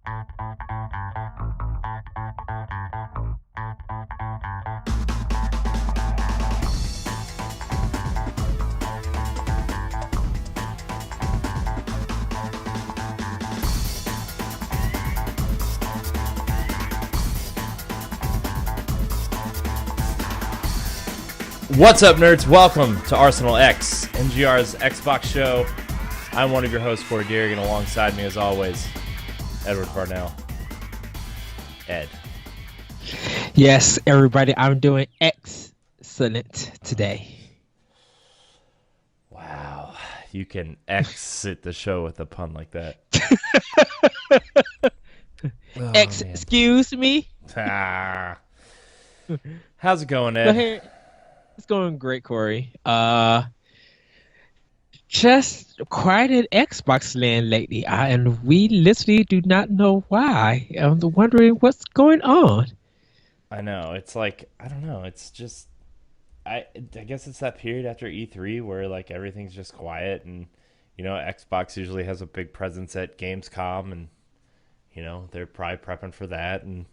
What's up, nerds? Welcome to Arsenal X, NGR's Xbox show. I'm one of your hosts, Dirrig, and alongside me, as always, Edward Varnell. Ed. Yes, everybody, I'm doing excellent today. Wow, you can exit the show with a pun like that. Excuse me? Ah. How's it going, Ed? Go ahead. It's going great, Corey. Just quiet at Xbox land lately, and we literally do not know why. I'm wondering what's going on. I know. It's like, I don't know. It's just, I guess it's that period after E3 where like everything's just quiet, and Xbox usually has a big presence at Gamescom, and they're probably prepping for that, and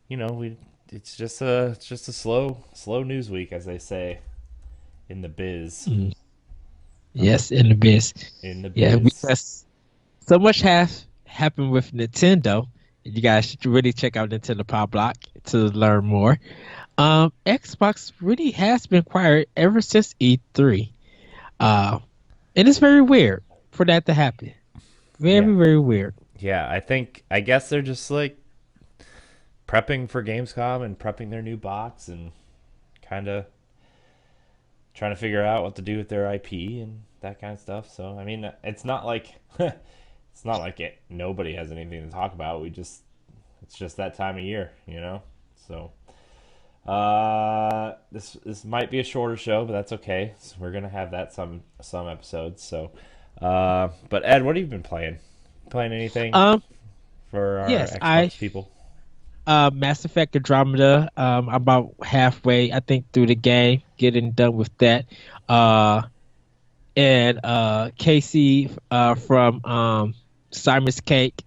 it's just a slow news week, as they say in the biz. Mm. Yes, in the biz. Yeah, because so much has happened with Nintendo. You guys should really check out Nintendo Power Block to learn more. Xbox really has been quiet ever since E3. And it's very weird for that to happen. Very weird. Yeah, I guess they're just like prepping for Gamescom and prepping their new box and kind of trying to figure out what to do with their IP and that kind of stuff. So, I mean, it's not like nobody has anything to talk about. It's just that time of year, So, this might be a shorter show, but that's okay. So we're gonna have that some episodes. So, but Ed, what have you been playing? Playing anything for our Xbox people? Mass Effect Andromeda. I'm about halfway, I think, through the game, getting done with that. And Casey from Simon's Cake,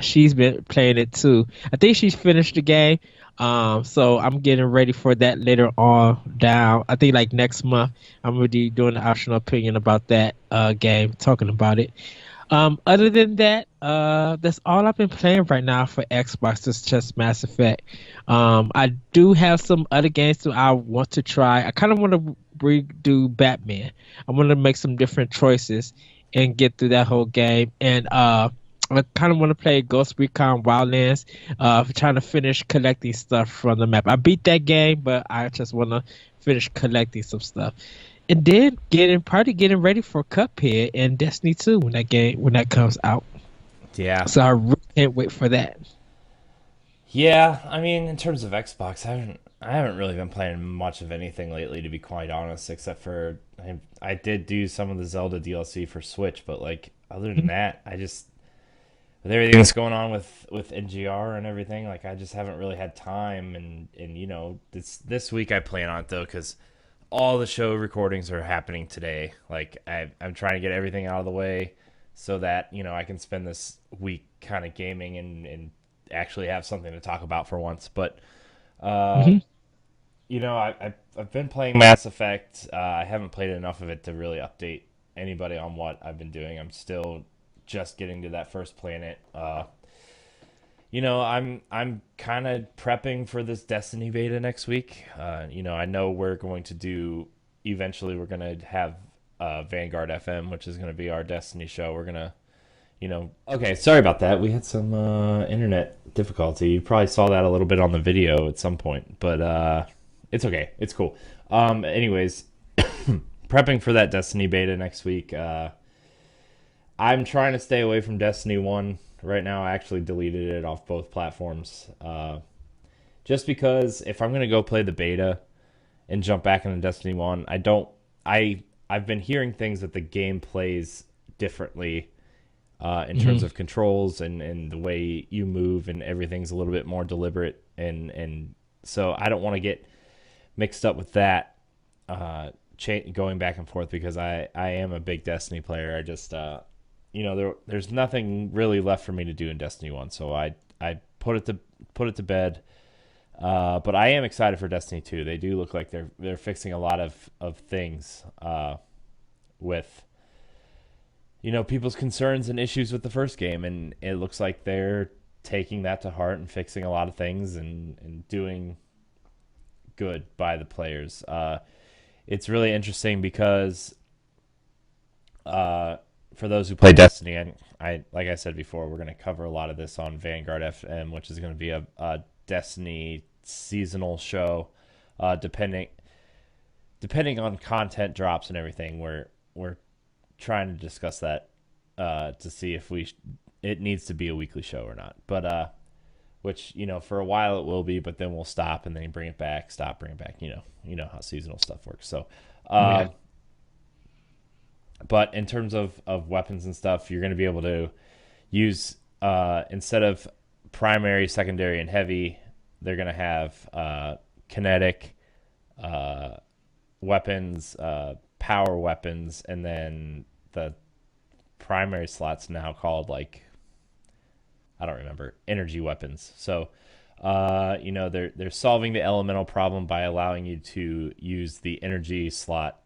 she's been playing it too. I think she's finished the game. So I'm getting ready for that later on down. I think like next month, I'm going to be doing an optional opinion about that game, talking about it. Other than that, that's all I've been playing right now for Xbox. It's just Mass Effect. I do have some other games that I want to try. I kind of want to redo Batman. I want to make some different choices and get through that whole game. And I kind of want to play Ghost Recon Wildlands. Trying to finish collecting stuff from the map. I beat that game, but I just want to finish collecting some stuff. And then getting ready for Cuphead and Destiny 2 when that comes out. Yeah. So I really can't wait for that. Yeah, I mean, in terms of Xbox, I haven't really been playing much of anything lately, to be quite honest, except for I did do some of the Zelda DLC for Switch, but like other than that, with everything that's going on with NGR and everything, like I just haven't really had time, and this week I plan on it though, because all the show recordings are happening today. Like I'm trying to get everything out of the way so that I can spend this week kind of gaming and actually have something to talk about for once. But I've been playing Mass Effect. I haven't played enough of it to really update anybody on what I've been doing. I'm still just getting to that first planet. I'm kind of prepping for this Destiny beta next week. I know we're going to have Vanguard FM, which is going to be our Destiny show. We're going to, okay, sorry about that. We had some internet difficulty. You probably saw that a little bit on the video at some point, but it's okay. It's cool. Anyways, prepping for that Destiny beta next week. I'm trying to stay away from Destiny 1. Right now, I actually deleted it off both platforms. Just because if I'm going to go play the beta and jump back into Destiny 1, I've been hearing things that the game plays differently in terms of controls and the way you move, and everything's a little bit more deliberate. And so I don't want to get mixed up with that going back and forth, because I am a big Destiny player. there's nothing really left for me to do in Destiny 1, so I put it to bed. But I am excited for Destiny 2. They do look like they're fixing a lot of things with people's concerns and issues with the first game, and it looks like they're taking that to heart and fixing a lot of things and doing good by the players. It's really interesting because for those who play Destiny, and I like I said before, we're going to cover a lot of this on Vanguard FM, which is going to be a Destiny seasonal show, depending on content drops and everything. We're trying to discuss that to see if it needs to be a weekly show or not. But which for a while it will be, but then we'll stop and then bring it back, stop, bring it back. You know how seasonal stuff works. So, Yeah. but in terms of weapons and stuff, you're going to be able to use instead of primary, secondary, and heavy, they're going to have kinetic weapons, power weapons, and then the primary slots now called like I don't remember energy weapons. So they're solving the elemental problem by allowing you to use the energy slot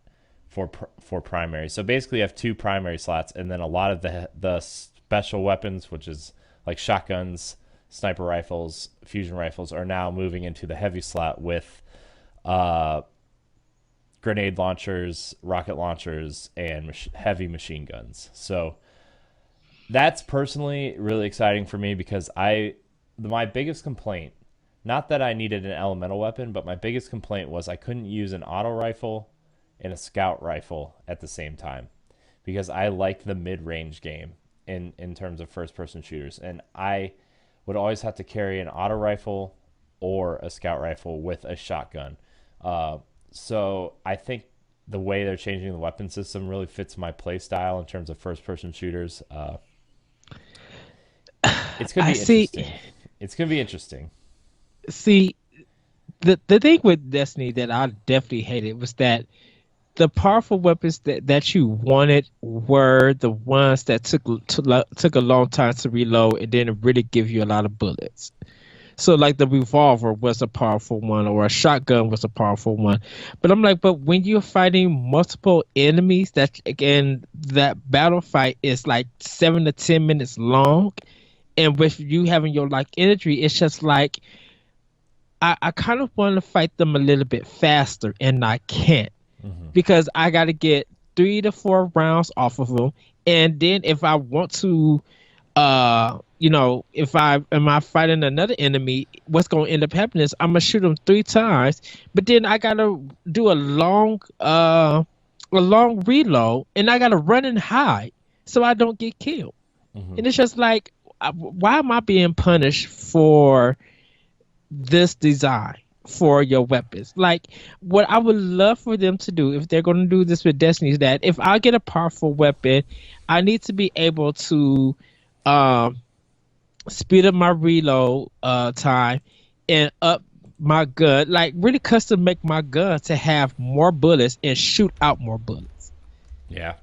for primary. So basically, you have two primary slots, and then a lot of the special weapons, which is like shotguns, sniper rifles, fusion rifles, are now moving into the heavy slot with grenade launchers, rocket launchers, and heavy machine guns. So that's personally really exciting for me because my biggest complaint, not that I needed an elemental weapon, but my biggest complaint was I couldn't use an auto rifle and a scout rifle at the same time because I like the mid-range game in terms of first-person shooters, and I would always have to carry an auto rifle or a scout rifle with a shotgun. So I think the way they're changing the weapon system really fits my play style in terms of first-person shooters. It's gonna I be see. interesting. It's gonna be interesting. See, the thing with Destiny that I definitely hated was that the powerful weapons that you wanted were the ones that took a long time to reload and didn't really give you a lot of bullets. So like the revolver was a powerful one or a shotgun was a powerful one. But I'm like, but when you're fighting multiple enemies, that again that battle fight is like 7 to 10 minutes long, and with you having your like energy, it's just like I kind of want to fight them a little bit faster and I can't Hmm. because I got to get 3 to 4 rounds off of them. And then if I want to, if I fighting another enemy, what's going to end up happening is I'm gonna shoot them 3 times, but then I gotta do a long reload, and I gotta run and hide so I don't get killed. Hmm. And it's just like, why am I being punished for this design for your weapons? Like, what I would love for them to do, if they're going to do this with Destiny, is that if I get a powerful weapon, I need to be able to um, speed up my reload time and up my gun, like really custom make my gun to have more bullets and shoot out more bullets. Yeah,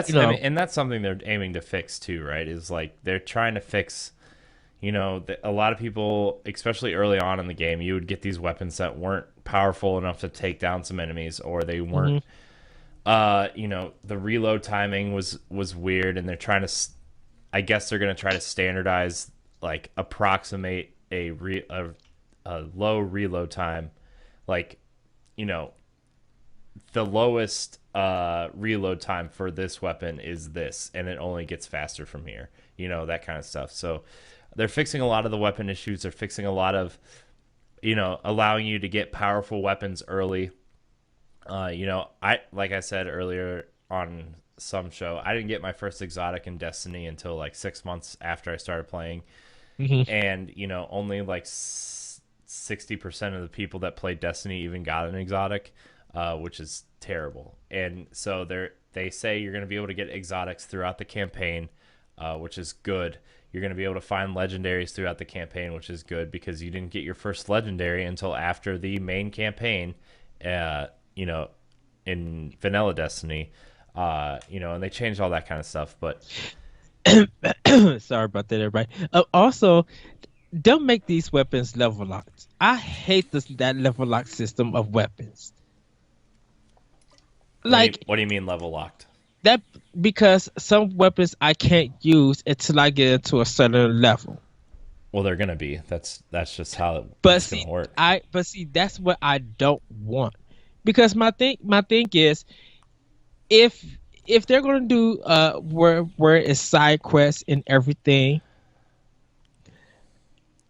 You I mean, know, and that's something they're aiming to fix too, right? Is like they're trying to fix. A lot of people, especially early on in the game, you would get these weapons that weren't powerful enough to take down some enemies, or they weren't. hmm The reload timing was weird, and they're trying to. I guess they're going to try to standardize, like approximate a low reload time, like you know the lowest reload time for this weapon is this, and it only gets faster from here. That kind of stuff. So they're fixing a lot of the weapon issues. They're fixing a lot of allowing you to get powerful weapons early. I like I said earlier on some show, I didn't get my first exotic in Destiny until like 6 months after I started playing, hmm and only like 60% of the people that played Destiny even got an exotic, which is terrible. And so they say you're going to be able to get exotics throughout the campaign, which is good. You're going to be able to find legendaries throughout the campaign, which is good because you didn't get your first legendary until after the main campaign, uh, you know, in vanilla Destiny, and they changed all that kind of stuff. But Sorry about that, everybody. Also, don't make these weapons level locked. I hate that level lock system of weapons. Like What do you mean level locked? that because some weapons I can't use until I get into a certain level. Well, they're gonna be. That's just how But it's gonna see, work. that's what I don't want. Because my thing is if they're gonna do where it's side quests and everything,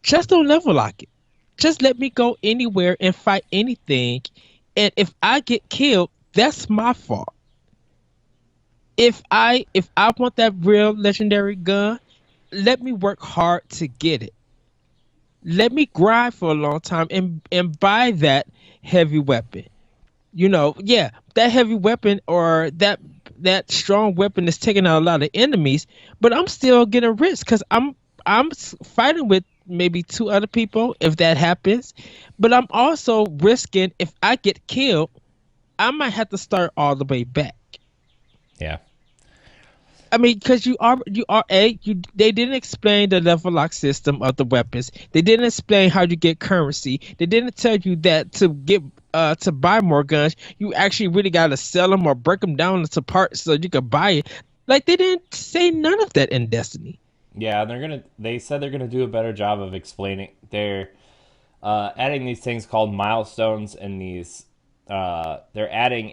just don't level lock it. Just let me go anywhere and fight anything. And if I get killed, that's my fault. If I want that real legendary gun, let me work hard to get it. Let me grind for a long time and buy that heavy weapon. Yeah, that heavy weapon or that strong weapon is taking out a lot of enemies, but I'm still getting rich because I'm fighting with maybe two other people if that happens, but I'm also risking if I get killed, I might have to start all the way back. Yeah. I mean, because they didn't explain the level lock system of the weapons. They didn't explain how you get currency. They didn't tell you that to buy more guns, you actually really gotta sell them or break them down into parts so you can buy it. Like they didn't say none of that in Destiny. Yeah, and they said they're gonna do a better job of explaining. They're adding these things called milestones, and they're adding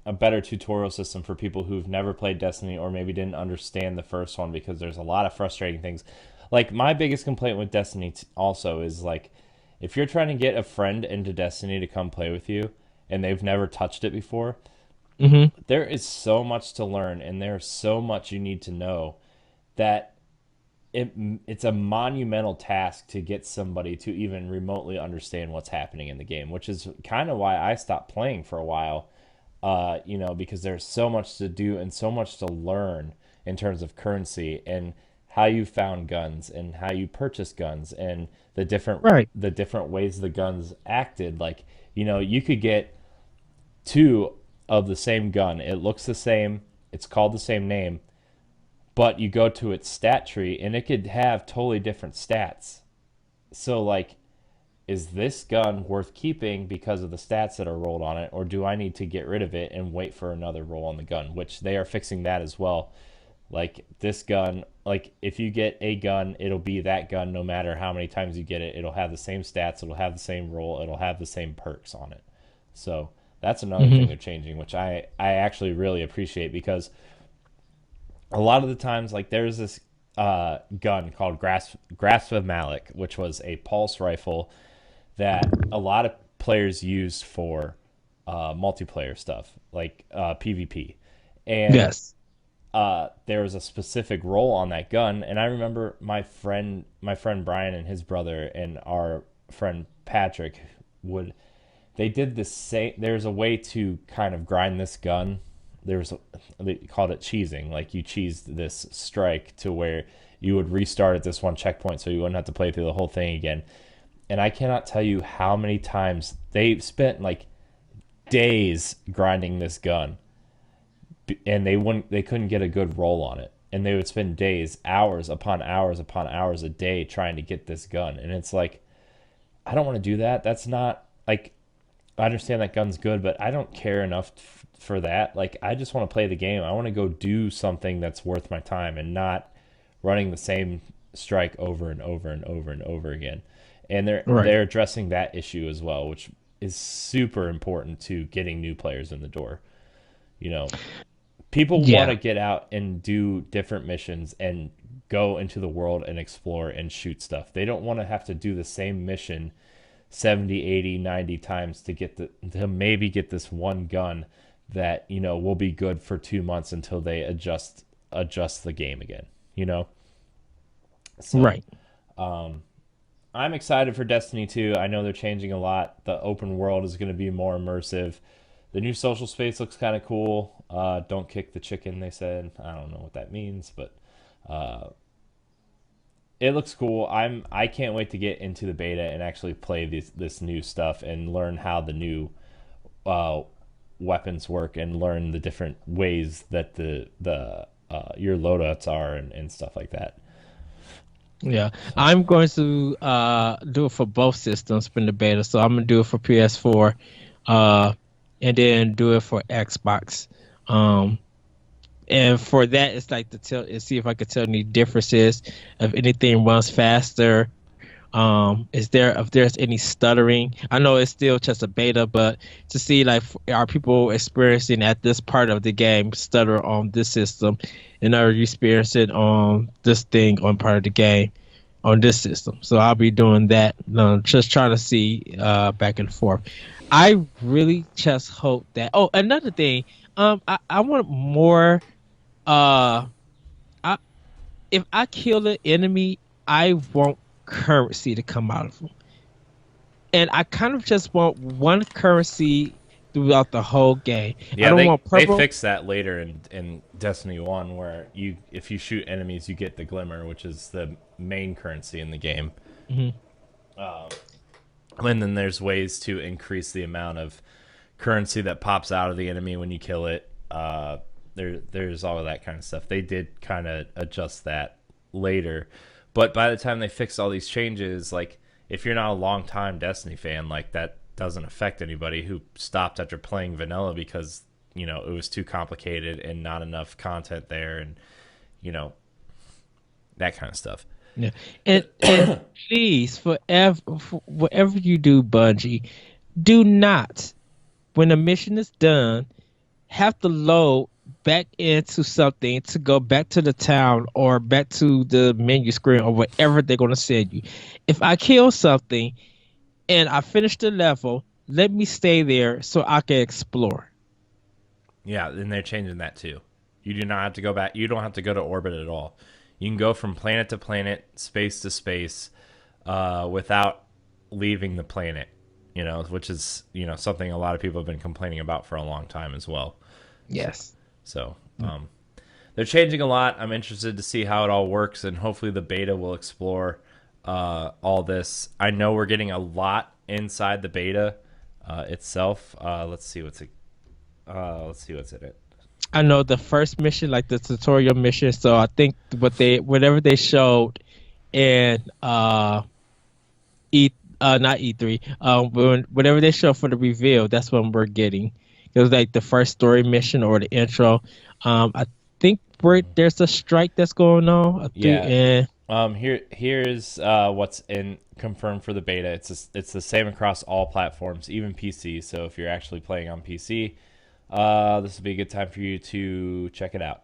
a better tutorial system for people who've never played Destiny or maybe didn't understand the first one, because there's a lot of frustrating things. Like my biggest complaint with Destiny also is like, if you're trying to get a friend into Destiny to come play with you and they've never touched it before, Hmm. there is so much to learn and there's so much you need to know that it it's a monumental task to get somebody to even remotely understand what's happening in the game, which is kind of why I stopped playing for a while. Because there's so much to do and so much to learn in terms of currency and how you found guns and how you purchase guns and Right. the different ways the guns acted. Like, you could get two of the same gun. It looks the same. It's called the same name, but you go to its stat tree and it could have totally different stats. So like, is this gun worth keeping because of the stats that are rolled on it, or do I need to get rid of it and wait for another roll on the gun? Which they are fixing that as well. Like this gun, like if you get a gun, it'll be that gun no matter how many times you get it. It'll have the same stats, it'll have the same roll, it'll have the same perks on it. So that's another thing Hmm. they're changing, which I actually really appreciate, because a lot of the times, like there's this gun called Grasp of Malik, which was a pulse rifle that a lot of players used for multiplayer stuff, like PvP. And Yes. there was a specific role on that gun, and I remember my friend Brian and his brother and our friend Patrick would they did the same. There's a way to kind of grind this gun. They called it cheesing. Like you cheesed this strike to where you would restart at this one checkpoint, so you wouldn't have to play through the whole thing again. And I cannot tell you how many times they spent like days grinding this gun, and they couldn't get a good roll on it, and they would spend days, hours upon hours upon hours a day trying to get this gun. And it's like, I don't want to do that. That's not like, I understand that gun's good, but I don't care enough for that. Like, I just want to play the game. I want to go do something that's worth my time and not running the same strike over and over and over and over again. And Right. they're addressing that issue as well, which is super important to getting new players in the door. You know, people want Yeah. to get out and do different missions and go into the world and explore and shoot stuff. They don't want to have to do the same mission 70, 80, 90 times to to maybe get this one gun that, will be good for 2 months until they adjust the game again, you know? So, Right. I'm excited for Destiny 2. I know they're changing a lot. The open world is going to be more immersive. The new social space looks kind of cool. Don't kick the chicken, they said. I don't know what that means, but it looks cool. I can't wait to get into the beta and actually play this new stuff and learn how the new uh, weapons work and learn the different ways that the your loadouts are and stuff like that. Yeah, So I'm going to do it for both systems in the beta. So I'm gonna do it for PS4, uh, and then do it for Xbox. Um, and for that, it's like to tell and see if I could tell any differences, if anything runs faster. Is there if there's any stuttering? I know it's still just a beta, but to see like are people experiencing at this part of the game stutter on this system, and are you experiencing on this thing on part of the game on this system? So I'll be doing that, just trying to see back and forth. I really just hope that. Oh, another thing, I want more. Uh, I if I kill an enemy, I want currency to come out of them. And I kind of just want one currency throughout the whole game. I yeah, don't they want they purple. fixed that later in Destiny 1, where you if you shoot enemies, you get the glimmer, which is the main currency in the game. Mhm. And then there's ways to increase the amount of currency that pops out of the enemy when you kill it. There's all of that kind of stuff. They did kind of adjust that later, but by the time they fixed all these changes, like if you're not a long time Destiny fan, like that doesn't affect anybody who stopped after playing vanilla because it was too complicated and not enough content there, and you know that kind of stuff. Yeah. And please, for whatever you do, Bungie, do not, when a mission is done, have to load back into something to go back to the town or back to the menu screen or whatever they're going to send you. If I kill something and I finish the level, let me stay there so I can explore. Yeah, and they're changing that too. You do not have to go back. You don't have to go to orbit at all. You can go from planet to planet, space to space, without leaving the planet. Which is something a lot of people have been complaining about for a long time as well. Yes. So they're changing a lot. I'm interested to see how it all works, and hopefully the beta will explore all this. I know we're getting a lot inside the beta itself. Let's see what's in it. I know the first mission, like the tutorial mission. So I think whatever they showed in E not E3, whatever they showed for the reveal, that's what we're getting. It was like the first story mission or the intro. I think there's a strike that's going on. I think, Yeah. and Here's what's in confirmed for the beta. It's the same across all platforms, even PC. So if you're actually playing on PC, this would be a good time for you to check it out.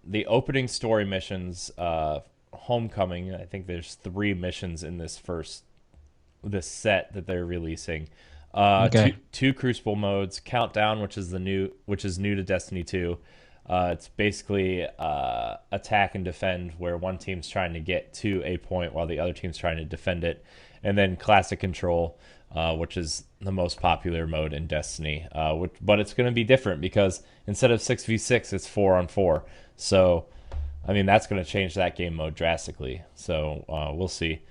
The opening story missions, Homecoming. I think there's 3 missions in this set that they're releasing. okay, Two Crucible modes, Countdown, which is new to Destiny 2. It's basically attack and defend, where one team's trying to get to a point while the other team's trying to defend it, and then Classic Control, which is the most popular mode in Destiny. But it's going to be different because instead of 6v6, it's 4-on-4. So, I mean, that's going to change that game mode drastically. So we'll see.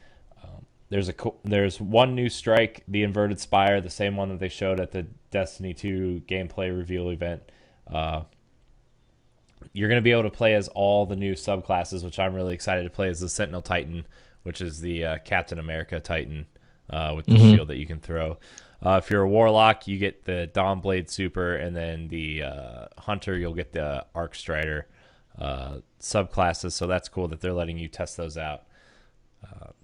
There's one new strike, the Inverted Spire, the same one that they showed at the Destiny 2 gameplay reveal event. You're going to be able to play as all the new subclasses, which I'm really excited to play as the Sentinel Titan, which is the Captain America Titan with the shield that you can throw. If you're a Warlock, you get the Dawnblade Super, and then the Hunter, you'll get the Arc Strider subclasses. So that's cool that they're letting you test those out.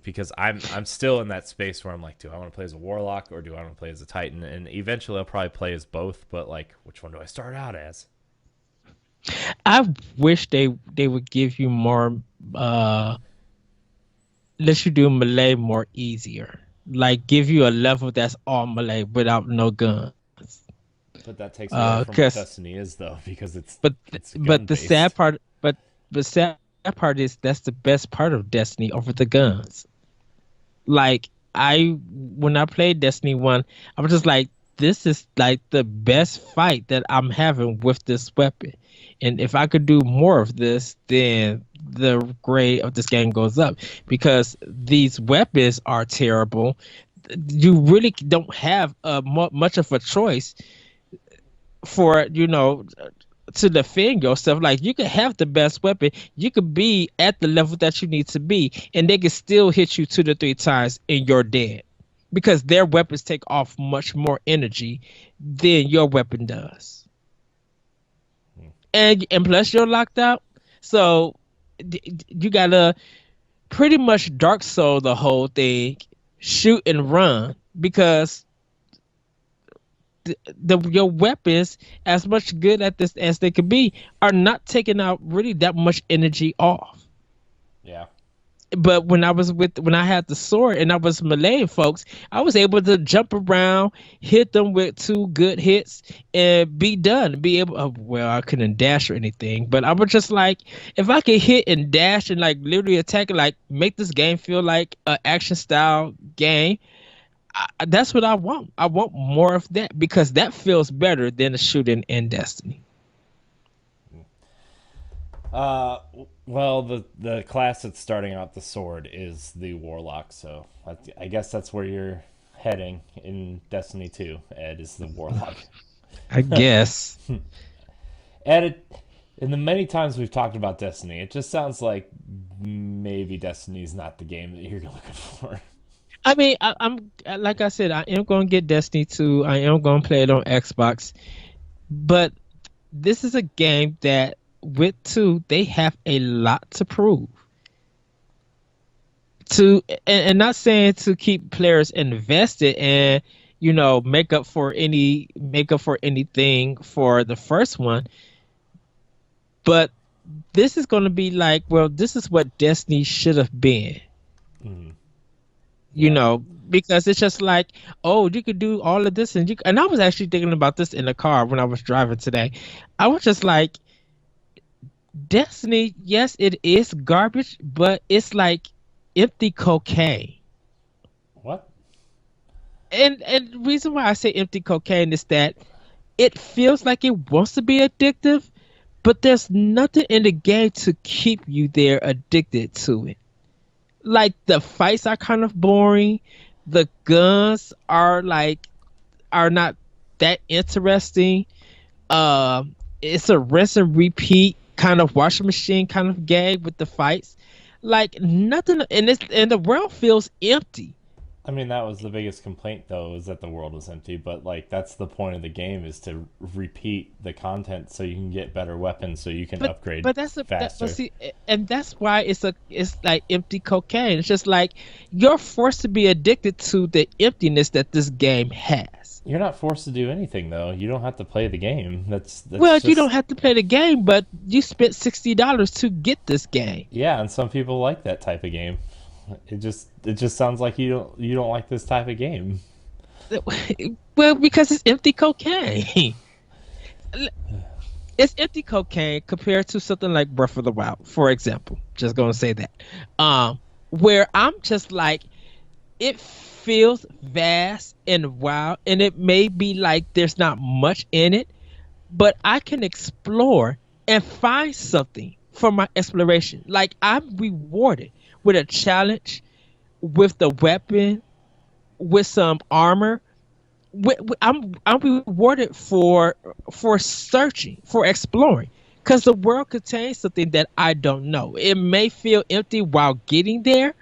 Because I'm still in that space where I'm like, do I want to play as a Warlock or do I want to play as a Titan? And eventually I'll probably play as both, but like, which one do I start out as? I wish they would give you more, let you do melee more easier. Like give you a level that's all melee without no gun. But that takes away from what Cause Destiny is, though, because but it's but gun the sad based. part, but the sad part is that's the best part of Destiny over the guns. Like when I played Destiny 1, I was just like, this is like the best fight that I'm having with this weapon. And if I could do more of this, then the grade of this game goes up because these weapons are terrible. You really don't have much of a choice for to defend yourself. Like you could have the best weapon, you could be at the level that you need to be, and they can still hit you 2 to 3 times and you're dead. Because their weapons take off much more energy than your weapon does. And plus you're locked out. So you gotta pretty much Dark Soul the whole thing, shoot and run because your weapons, as much good at this as they could be, are not taking out really that much energy off. Yeah. But when I had the sword and I was meleeing folks, I was able to jump around, hit them with 2 good hits, and be done. Be able, well, I couldn't dash or anything, but I was just like, if I could hit and dash and like literally attack and like make this game feel like an action style game, that's what I want. I want more of that because that feels better than the shooting in Destiny. Uh, well, the class that's starting out the sword is the warlock, so I guess that's where you're heading in Destiny 2. Ed is the warlock. I guess. Ed, in the many times we've talked about Destiny, it just sounds like maybe Destiny's not the game that you're looking for. I mean, I'm like I said, I am going to get Destiny 2. I am going to play it on Xbox, but this is a game that with 2 they have a lot to prove. To and not saying to keep players invested and make up for anything for the first one, but this is going to be like, well, this is what Destiny should have been. Mm, you yeah. know, because it's just like, oh, you could do all of this, and I was actually thinking about this in the car when I was driving today. I was just like, Destiny, yes, it is garbage, but it's like empty cocaine. What? And the reason why I say empty cocaine is that it feels like it wants to be addictive, but there's nothing in the game to keep you there addicted to it. Like the fights are kind of boring. The guns are not that interesting. It's a rinse and repeat kind of washing machine kind of game with the fights. Like nothing, and the world feels empty. I mean, that was the biggest complaint, though, is that the world was empty. But like, that's the point of the game is to repeat the content so you can get better weapons, so you can But upgrade but but faster. see, and that's why it's like empty cocaine. It's just like you're forced to be addicted to the emptiness that this game has. You're not forced to do anything, though. You don't have to play the game. That's Well, you don't just have to play the game, but you spent $60 to get this game. yeah. And some people like that type of game. It just sounds like you don't like this type of game. Well, because it's empty cocaine. It's empty cocaine compared to something like Breath of the Wild, for example. Just gonna say that. Where I'm just like, it feels vast and wild, and it may be like there's not much in it, but I can explore and find something for my exploration. Like I'm rewarded with a challenge, with the weapon, with some armor. I'm rewarded for searching, for exploring, because the world contains something that I don't know. It may feel empty while getting there,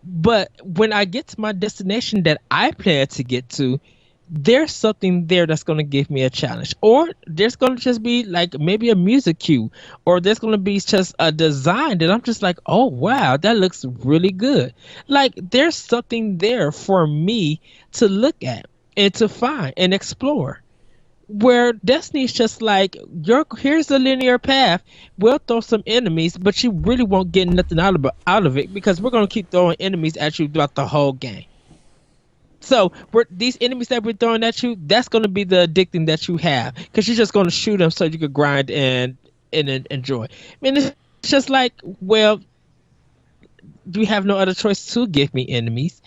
but when I get to my destination that I plan to get to, there's something there that's going to give me a challenge. Or there's going to just be like maybe a music cue, or there's going to be just a design that I'm just like, oh, wow, that looks really good. Like there's something there for me to look at and to find and explore. Where Destiny's just like, here's the linear path. We'll throw some enemies, but you really won't get nothing out of it because we're gonna keep throwing enemies at you throughout the whole game. So these enemies that we're throwing at you, that's gonna be the addicting that you have because you're just gonna shoot them so you can grind and enjoy. I mean, it's just like, well, you have no other choice to give me enemies,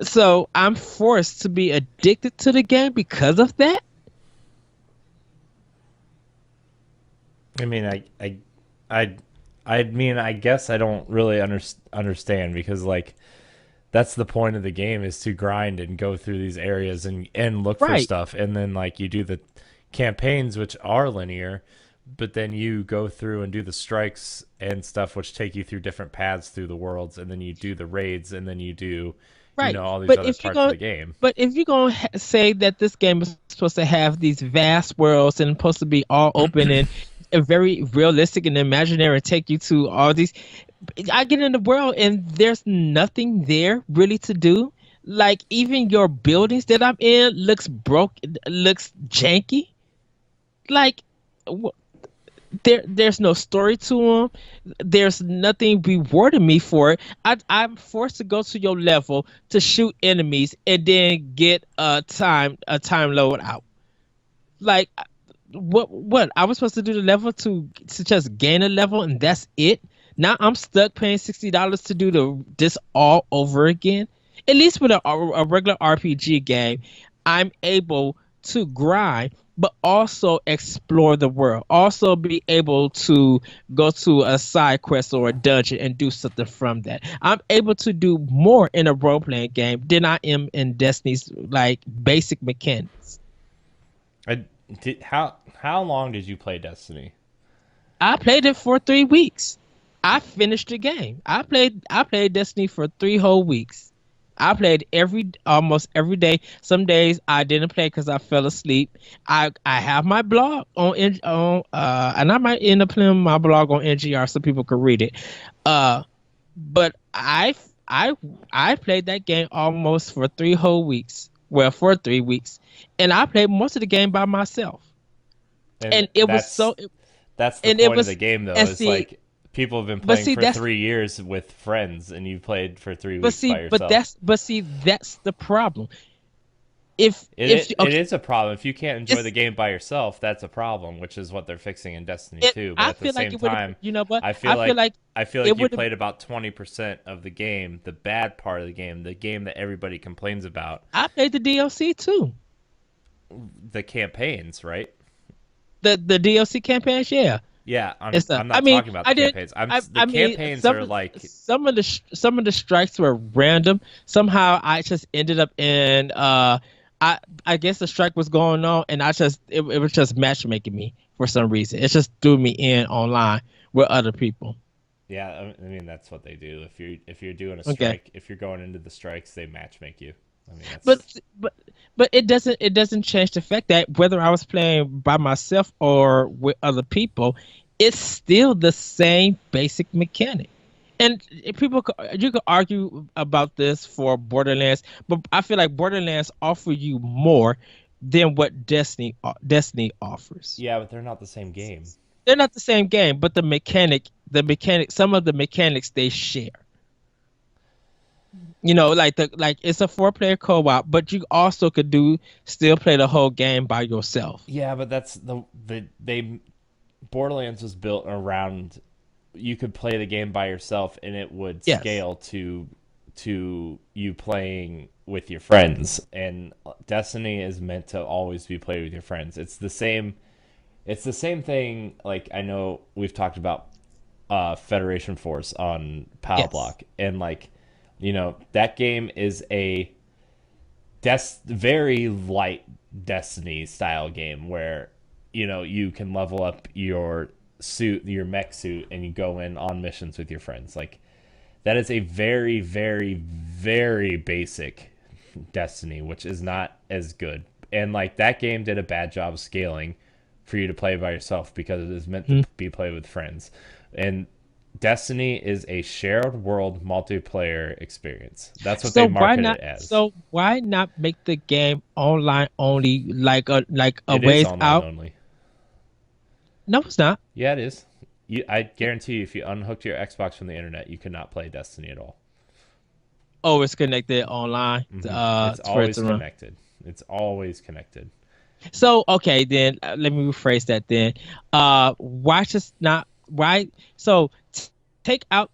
so I'm forced to be addicted to the game because of that. I mean, I, I mean, I guess I don't really understand because like that's the point of the game is to grind and go through these areas and look for Right. stuff, and then like campaigns, which are linear, but then you go through and do the strikes and stuff, which take you through different paths through the worlds, and then you do the raids, and then you do, Right. all these But other if you're parts of going, the game. but if you're going to say that this game is supposed to have these vast worlds and supposed to be all open and very realistic and imaginary and take you to all these, I get in the world and there's nothing there really to do. Like even your buildings that I'm in looks broke, looks janky. Like there's no story to them. There's nothing rewarding me for it. I'm forced to go to your level to shoot enemies and then get a time load out. Like what I was supposed to do the level to just gain a level and that's it. Now I'm stuck paying $60 to do this all over again. At least with a regular RPG game, I'm able to grind, but also explore the world. Also be able to go to a side quest or a dungeon and do something from that. I'm able to do more in a role playing game than I am in Destiny's like basic mechanics. I did how long did you play Destiny? I played it for 3 weeks. I finished the game. I played Destiny for 3 whole weeks. I played almost every day. Some days I didn't play because I fell asleep. I have my blog and I might end up playing my blog on NGR so people can read it. Uh, but I I played that game almost for 3 whole weeks. Well, for 3 weeks, and I played most of the game by myself. And And it was so, that's the and it point of was, the game, though. and Is see, like people have been but playing see for that's 3 years with friends, and you played for three but weeks see, by but yourself. that's the problem. If It okay, is a problem if you can't enjoy the it's game by yourself. That's a problem, which is what they're fixing in Destiny 2. But I at the feel like same it would have. time, You know what? I feel I feel like like it you would have. played about 20% of the game, the bad part of the game that everybody complains about, I played the DLC too. the campaigns, right? The DLC campaigns, yeah. Yeah, And stuff. I'm I not mean, talking about the I did. campaigns. The I mean, campaigns are like, some of the strikes were random. Somehow, I just ended up in. I guess the strike was going on, and it was just matchmaking me for some reason. It just threw me in online with other people. yeah, I mean that's what they do. If you're doing a Okay. strike, if you're going into the strikes, they match make you. I mean But that's but but it doesn't change the fact that whether I was playing by myself or with other people, it's still the same basic mechanic. And you could argue about this for Borderlands, but I feel like Borderlands offer you more than what Destiny offers. yeah, but they're not the same game. They're not the same game, but some of the mechanics they share. Like it's a four-player co-op, but you also could do still play the whole game by yourself. Yeah, but that's they Borderlands was built around you could play the game by yourself and it would Yes. scale to you playing with your friends. And Destiny is meant to always be played with your friends. It's the same thing. Like I know we've talked about Federation Force on Power Yes. Block, and like that game is a very light Destiny style game where you can level up your mech suit, and you go in on missions with your friends. Like that is a very, very, very basic Destiny, which is not as good. And like that game did a bad job of scaling for you to play by yourself because it is meant to Mhm. be played with friends. And Destiny is a shared world multiplayer experience. That's what they So why market not? it as. So why not make the game online only, like a It is ways online out? only. No, it's not. Yeah, it is. I guarantee you, if you unhooked your Xbox from the internet, you could not play Destiny at all. Oh, it's connected online It's for it always to run. connected. It's always connected. So okay, then let me rephrase that. Then, why just not? Why? So take out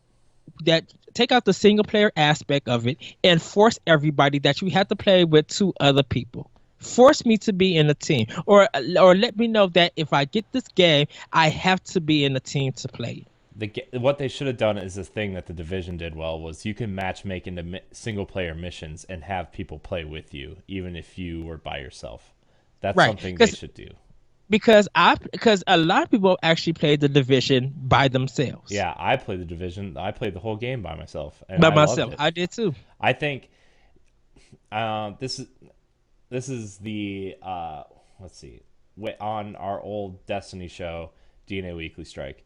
take out the single player aspect of it and force everybody that you have to play with two other people. Force me to be in a team, or let me know that if I get this game, I have to be in a team to play it. What they should have done is this thing that the Division did well was you can match make into single player missions and have people play with you, even if you were by yourself. That's Right? something they Because should do. because a lot of people actually play the division by themselves. Yeah, I played the division. I played the whole game by myself, and By I loved myself, it. I did too. I think this is the let's see, on our old Destiny show, DNA Weekly Strike.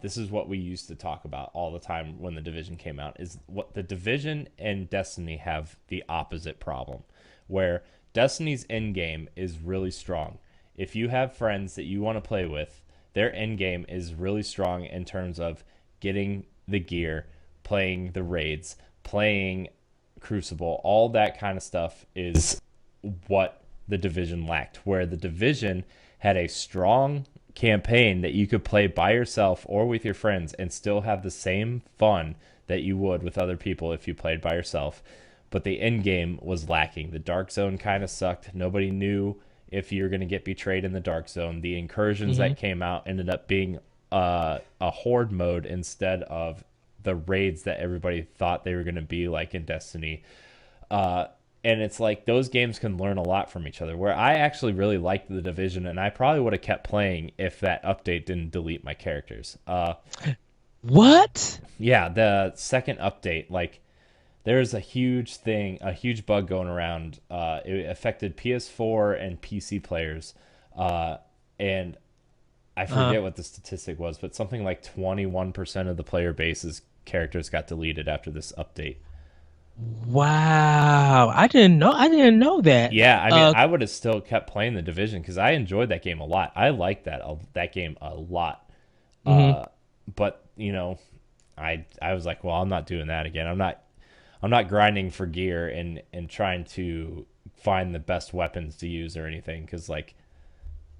This is what we used to talk about all the time when the division came out. Is what the division and Destiny have the opposite problem, where Destiny's end game is really strong. If you have friends that you want to play with, their end game is really strong in terms of getting the gear, playing the raids, playing Crucible, all that kind of stuff is what the division lacked. Where the division had a strong campaign that you could play by yourself or with your friends and still have the same fun that you would with other people if you played by yourself. But the end game was lacking. The dark zone kind of sucked. Nobody knew if you're going to get betrayed in the dark zone. The incursions Hmm. that came out ended up being a horde mode instead of the raids that everybody thought they were going to be like in Destiny. And it's like those games can learn a lot from each other. Where I actually really liked the division, and I probably would have kept playing if that update didn't delete my characters. What? Yeah, the second update, like there's a huge thing, a huge bug going around. It affected PS4 and PC players, and I Uh, forget what the statistic was, but something like 21% of the player base's characters got deleted after this update. wow. I didn't know that. Yeah, I mean, Uh, I would have still kept playing the division because I enjoyed that game a lot. I liked that game a lot. mhm. But I was like, well, I'm not doing that again. I'm not grinding for gear and trying to find the best weapons to use or anything because like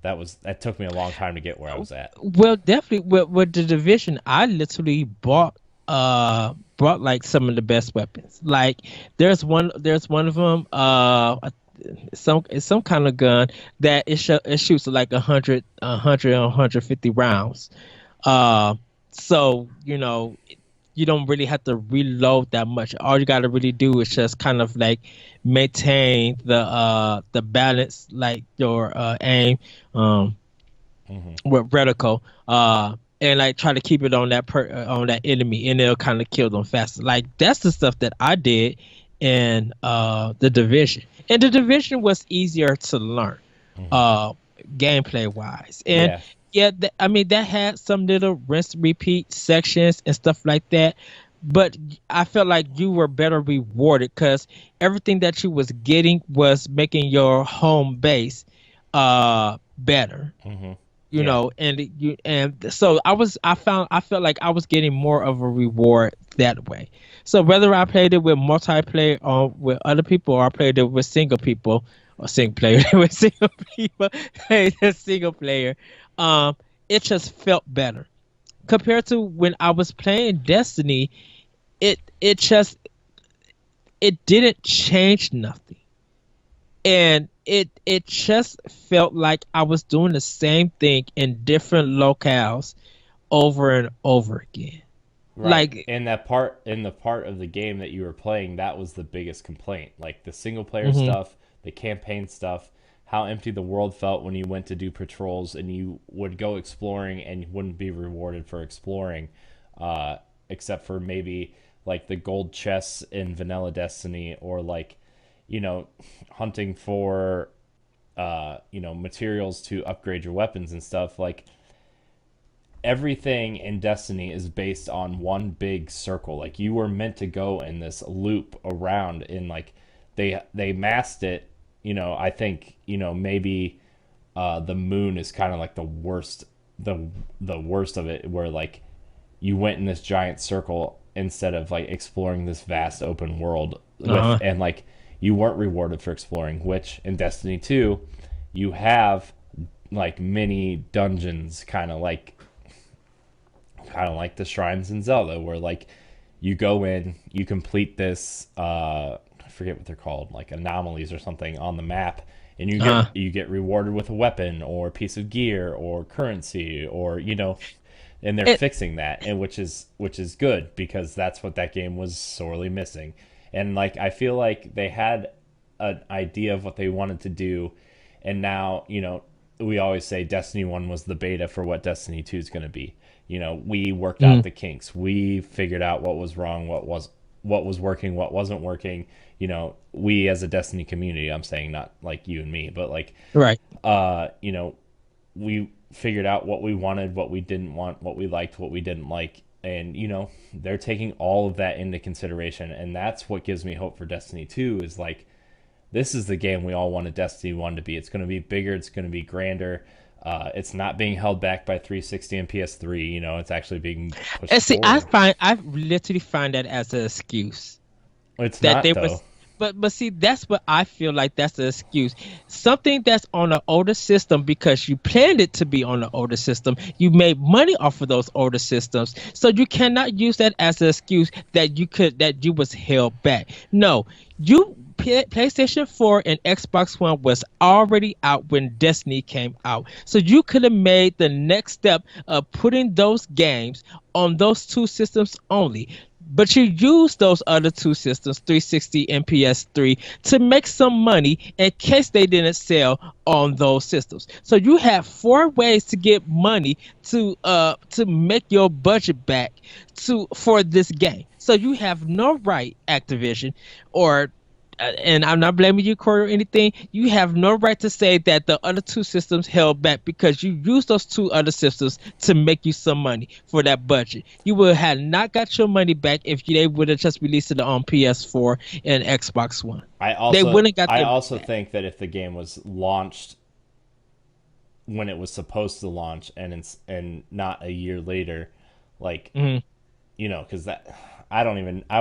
that took me a long time to get where I was at. Well, definitely with the division, I literally bought like some of the best weapons. Like there's one of them it's some kind of gun that it shoots like 150 rounds. Uh so you don't really have to reload that much. All you got to really do is just kind of like maintain the balance, like your aim Hmm. with reticle, and like try to keep it on on that enemy, and it'll kind of kill them faster. Like that's the stuff that I did in the division, and the division was easier to learn, Hmm. uh, gameplay wise, and Yeah. yeah, I mean that had some little rinse repeat sections and stuff like that. But I felt like you were better rewarded because everything that you was getting was making your home base better, Hmm. Yeah. and so I felt like I was getting more of a reward that way. So whether I played it with multiplayer or with other people, or I played it with single people or single player with single people, played a single player, um it just felt better compared to when I was playing Destiny. It it just it didn't change nothing, and it just felt like I was doing the same thing in different locales over and over again. Right. Like, And in the part of the game that you were playing, that was the biggest complaint. Like the single player hmm stuff, the campaign stuff, how empty the world felt when you went to do patrols and you would go exploring and you wouldn't be rewarded for exploring, uh, except for maybe like the gold chests in Vanilla Destiny or like, you know, hunting for materials to upgrade your weapons and stuff. Like everything in Destiny is based on one big circle. Like you were meant to go in this loop around in like they masked it, I think, maybe the moon is kind of like the worst of it where like you went in this giant circle instead of like exploring this vast open world with uh-huh. and like you weren't rewarded for exploring, which in Destiny 2 you have like mini dungeons kind of like the shrines in Zelda, where like you go in, you complete this I forget what they're called, like anomalies or something on the map, and you get uh-huh. you get rewarded with a weapon or a piece of gear or currency or and they're it, fixing that, and which is good because that's what that game was sorely missing. And like I feel like they had an idea of what they wanted to do, and now we always say Destiny 1 was the beta for what Destiny 2 is going to be. We worked out Mhm. the kinks. We figured out what was wrong, what was working, what wasn't working. We as a Destiny community, I'm saying not like you and me, but like Right. uh, you know, we figured out what we wanted, what we didn't want, what we liked, what we didn't like. And, they're taking all of that into consideration. And that's what gives me hope for Destiny 2 is like, this is the game we all wanted Destiny 1 to be. It's going to be bigger, it's going to be grander. It's not being held back by 360 and PS3. It's actually being pushed And see, I forward. find I literally find that as an excuse It's that not, they though. was. But see, that's what I feel like. That's the excuse. Something that's on an older system because you planned it to be on an older system. You made money off of those older systems, so you cannot use that as an excuse that you was held back. No, PlayStation 4 and Xbox One was already out when Destiny came out. So you could have made the next step of putting those games on those two systems only. But you use those other two systems, 360 and PS3, to make some money in case they didn't sell on those systems. So you have four ways to get money to make your budget back for this game. So you have no right, Activision, or and I'm not blaming you, Corey, or anything. You have no right to say that the other two systems held back because you used those two other systems to make you some money for that budget. You would have not got your money back if they would have just released it on PS4 and Xbox One. I They also wouldn't got I their money also back. think that if the game was launched when it was supposed to launch and not a year later, like, Mhm. because that I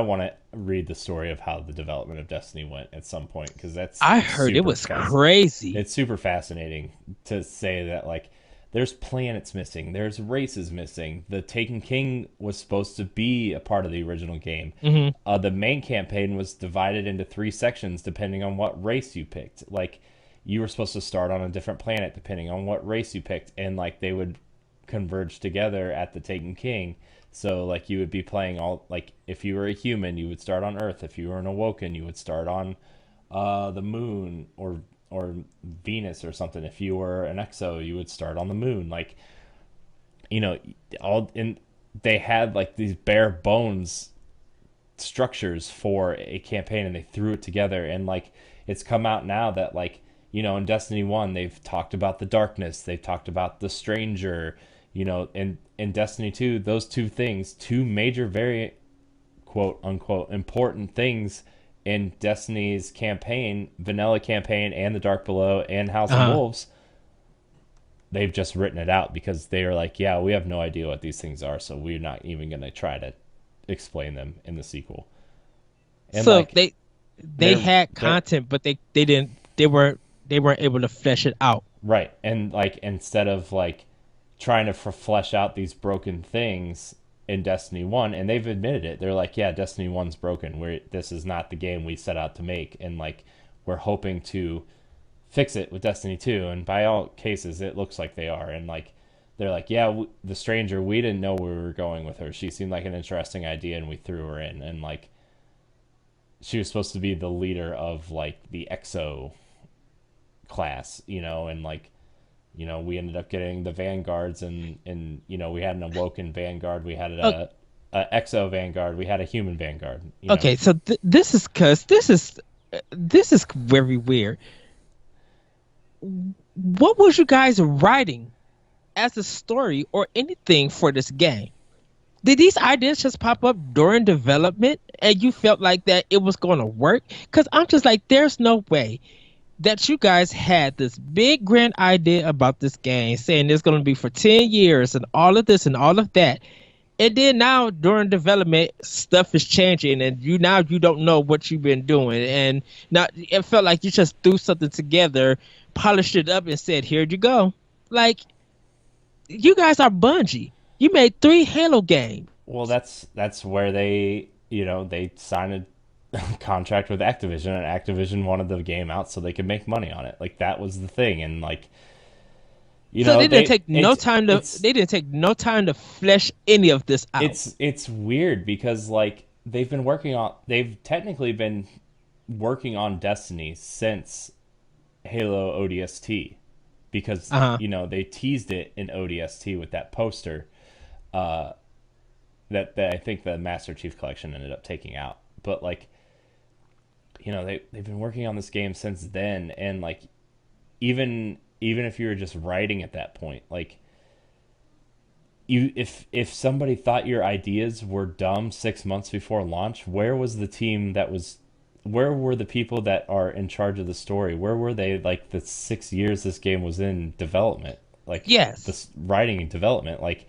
want to read the story of how the development of Destiny went at some point because that's I heard it was crazy. it's super fascinating to say that like there's planets missing, there's races missing. The Taken King was supposed to be a part of the original game. Hmm. The main campaign was divided into three sections depending on what race you picked. Like you were supposed to start on a different planet depending on what race you picked, and like they would converge together at the Taken King. So like you would be playing all like if you were a human, you would start on Earth. If you were an Awoken, you would start on the moon or Venus or something. If you were an Exo, you would start on the moon. Like you know, all in they had like these bare bones structures for a campaign and they threw it together and like it's come out now that like in Destiny 1 they've talked about the darkness, they've talked about the stranger, in Destiny 2 those two things, two major very quote unquote important things in Destiny's campaign, vanilla campaign and the Dark Below and House of Uh-huh. Wolves, they've just written it out because they are like, yeah, we have no idea what these things are, so we're not even going to try to explain them in the sequel. And So like they they're had they're content, but they weren't able to flesh it out. right. And like instead of like trying to flesh out these broken things in Destiny 1, and they've admitted it. They're like, yeah, Destiny 1's broken. This is not the game we set out to make, and like we're hoping to fix it with Destiny 2, and by all cases it looks like they are. And like they're like, yeah, the stranger, we didn't know where we were going with her. She seemed like an interesting idea and we threw her in, and like she was supposed to be the leader of like the EXO class, and like we ended up getting the vanguards, and we had an awoken vanguard, we had Oh, a EXO vanguard, we had a human vanguard. okay, so this is because this is very weird. What was you guys writing as a story or anything for this game? Did these ideas just pop up during development and you felt like that it was going to work? Because I'm just like, there's no way that you guys had this big grand idea about this game, saying it's going to be for 10 years and all of this and all of that. And then now during development, stuff is changing, and you don't know what you've been doing. And now it felt like you just threw something together, polished it up, and said, "Here you go." Like, you guys are Bungie. You made three Halo games. Well, that's where they signed a contract with Activision, and Activision wanted the game out so they could make money on it. Like that was the thing, and like So they didn't they take no time to flesh any of this out. it's weird because like they've technically been working on Destiny since Halo ODST. because Uh-huh. they teased it in ODST with that poster uh, that I think the Master Chief Collection ended up taking out. But like they've been working on this game since then, and like even if you were just writing at that point, like if somebody thought your ideas were dumb 6 months before launch, where were the people that are in charge of the story? Where were they like the 6 years this game was in development? Like Yes. this writing and development, like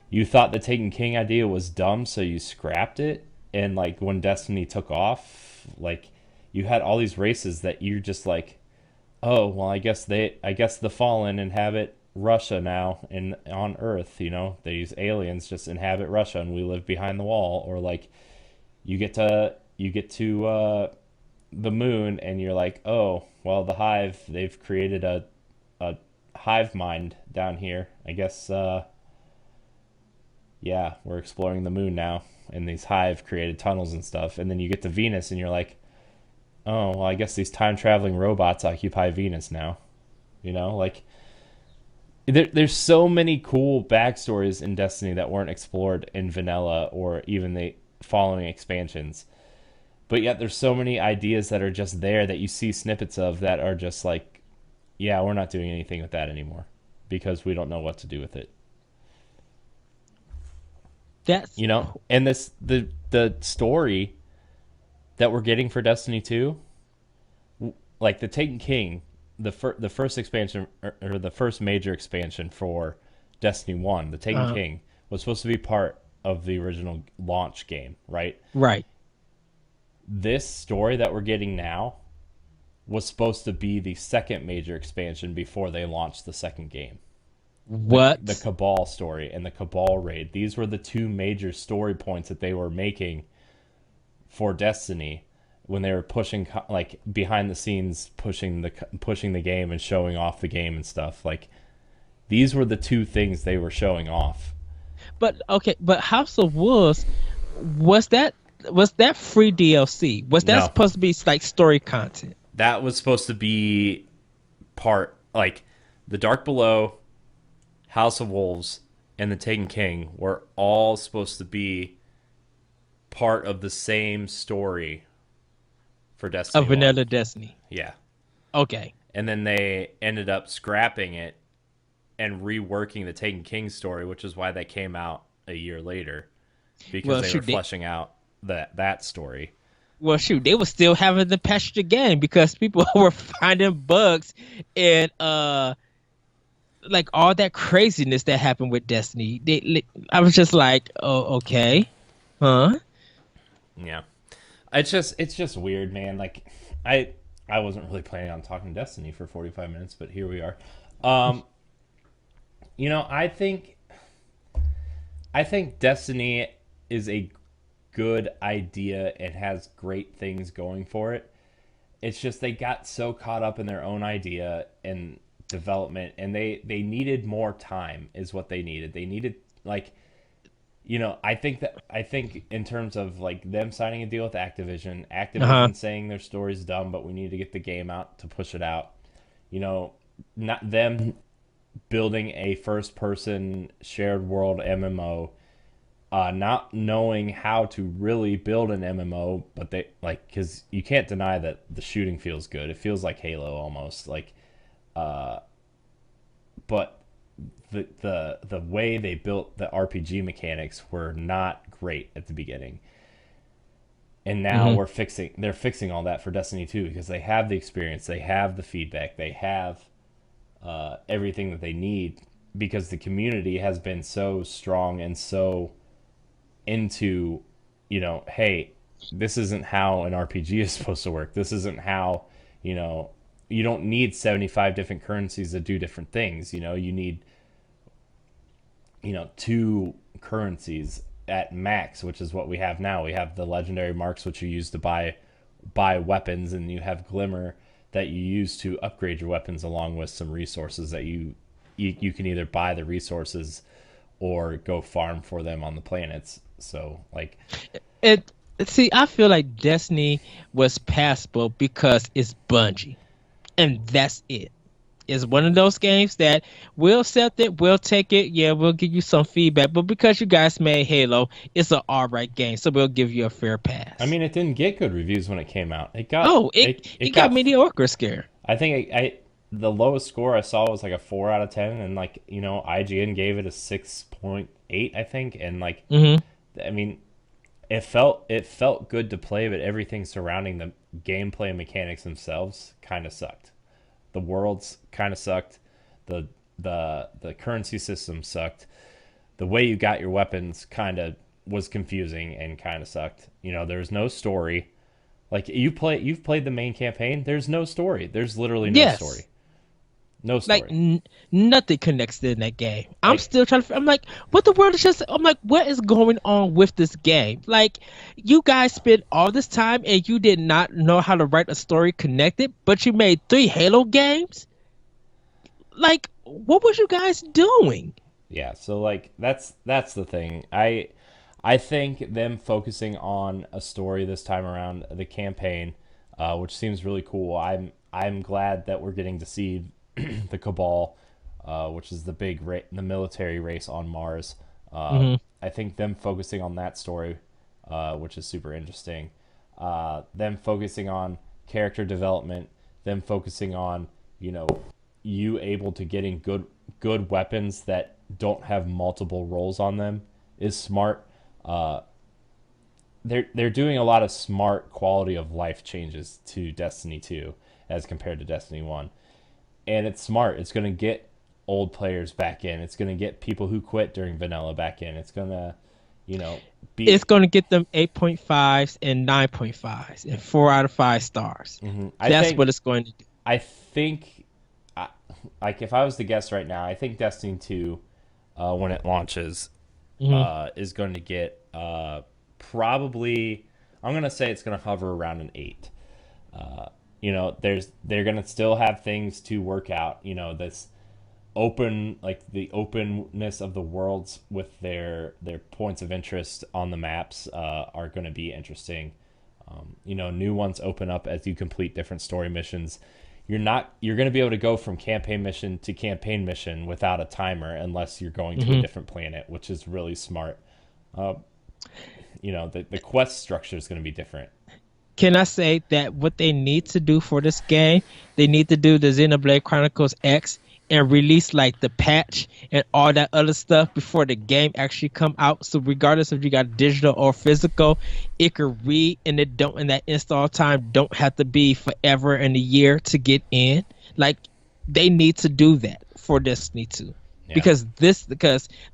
you thought the Taken King idea was dumb, so you scrapped it. And like when Destiny took off, like you had all these races that you're just like, oh well, I guess the Fallen inhabit Russia now and on Earth. These aliens just inhabit Russia and we live behind the wall. Or like you get to the moon and you're like, oh well, the Hive, they've created a hive mind down here. I guess yeah, we're exploring the moon now, and these Hive created tunnels and stuff. And then you get to Venus and you're like, oh well, I guess these time traveling robots occupy Venus now. Like there's so many cool backstories in Destiny that weren't explored in vanilla or even the following expansions. But yet there's so many ideas that are just there that you see snippets of that are just like, yeah, we're not doing anything with that anymore because we don't know what to do with it. That's And the story that we're getting for Destiny 2, like the Taken King, the first expansion or the first major expansion for Destiny 1, the Taken uh King was supposed to be part of the original launch game, right? right. This story that we're getting now was supposed to be the second major expansion before they launched the second game. The What? Cabal story and the Cabal raid. These were the two major story points that they were making for Destiny when they were pushing, like behind the scenes, pushing the game and showing off the game and stuff. Like these were the two things they were showing off. But okay, but House of Wolves, was that was that free DLC? Was that No, supposed to be like story content? that was supposed to be part, like the Dark Below, House of Wolves, and the Taken King were all supposed to be part of the same story for Of Destiny 1. Vanilla Destiny. Yeah. Okay. And then they ended up scrapping it and reworking the Taken King story, which is why they came out a year later, because Well, they were shoot, fleshing out that story. they were still having to patch the game because people were finding bugs and like all that craziness that happened with Destiny. I was just like, oh, okay, huh? Yeah. It's just weird, man. Like I wasn't really planning on talking Destiny for 45 minutes, but here we are. Um, I think Destiny is a good idea and has great things going for it. It's just they got so caught up in their own idea and development, and they needed more time is what they needed. They needed, like, I think in terms of like them signing a deal with Activision, Uh-huh. Activision saying their story's dumb, but we need to get the game out to push it out. You know, not them building a first person shared world MMO, not knowing how to really build an MMO, but they like, because you can't deny that the shooting feels good. It feels like Halo almost, like, but the way they built the RPG mechanics were not great at the beginning. And now Hmm. they're fixing all that for Destiny 2 because they have the experience, they have the feedback, they have everything that they need, because the community has been so strong and so into, hey, this isn't how an RPG is supposed to work. This isn't how, you know, you don't need 75 different currencies that do different things. You need, two currencies at max, which is what we have now. We have the legendary marks, which you use to buy weapons, and you have glimmer that you use to upgrade your weapons, along with some resources that you can either buy the resources or go farm for them on the planets. So like, It See, I feel like Destiny was passable because it's Bungie, and that's it. It's one of those games that we'll accept it, we'll take it, yeah, we'll give you some feedback. But because you guys made Halo, it's an alright game, so we'll give you a fair I pass. mean, it didn't get good reviews when it came out. It got Oh, it it it got got. mediocre scare. I think the lowest score I saw was like a 4 out of 10, and like IGN gave it a 6.8, I think, and like Hmm. I mean, it felt good to play, but everything surrounding the gameplay and mechanics themselves kind of sucked. The worlds kind of sucked. The the currency system sucked. The way you got your weapons kind of was confusing and kind of sucked. There's no story. Like you've played the main campaign. There's no story. There's literally no story. Yes. No Like story. nothing connects in that game. I'm Like still trying to. I'm like, what the world is just? I'm like, what is going on with this game? Like, you guys spent all this time and you did not know how to write a story connected, but you made three Halo games. Like, what was you guys doing? yeah, so like that's the thing. I think them focusing on a story this time around, the campaign, which seems really cool. I'm glad that we're getting to see the Cabal, which is the military race on Mars. Hmm. I think them focusing on that story, which is super interesting. Them focusing on character development, them focusing on you know you able to getting good weapons that don't have multiple roles on them is smart. Uh, they're doing a lot of smart quality of life changes to Destiny 2 as compared to Destiny 1. And it's smart. It's going to get old players back in. It's going to get people who quit during vanilla back in. It's going to, you know, It's be going to get them 8.5s and 9.5s and 4 out of 5 stars. I That's think what it's going to do. I think I- like if I was to guess right now, I think Destiny 2 when it launches Hmm. is going to get probably I'm going to say it's going to hover around an 8. They're going to still have things to work out, this like the openness of the worlds with their points of interest on the maps are going to be interesting. New ones open up as you complete different story missions. You're going to be able to go from campaign mission to campaign mission without a timer unless you're going to a Hmm. different planet, which is really smart. uh, the quest structure is going to be different. Can I say that what they need to do for this game, they need to do the Xenoblade Chronicles X and release like the patch and all that other stuff before the game actually come out. So regardless if you got digital or physical, it could read and it don't and that install time don't have to be forever and a year to get in. Like they need to do that for Destiny 2. Yeah. Because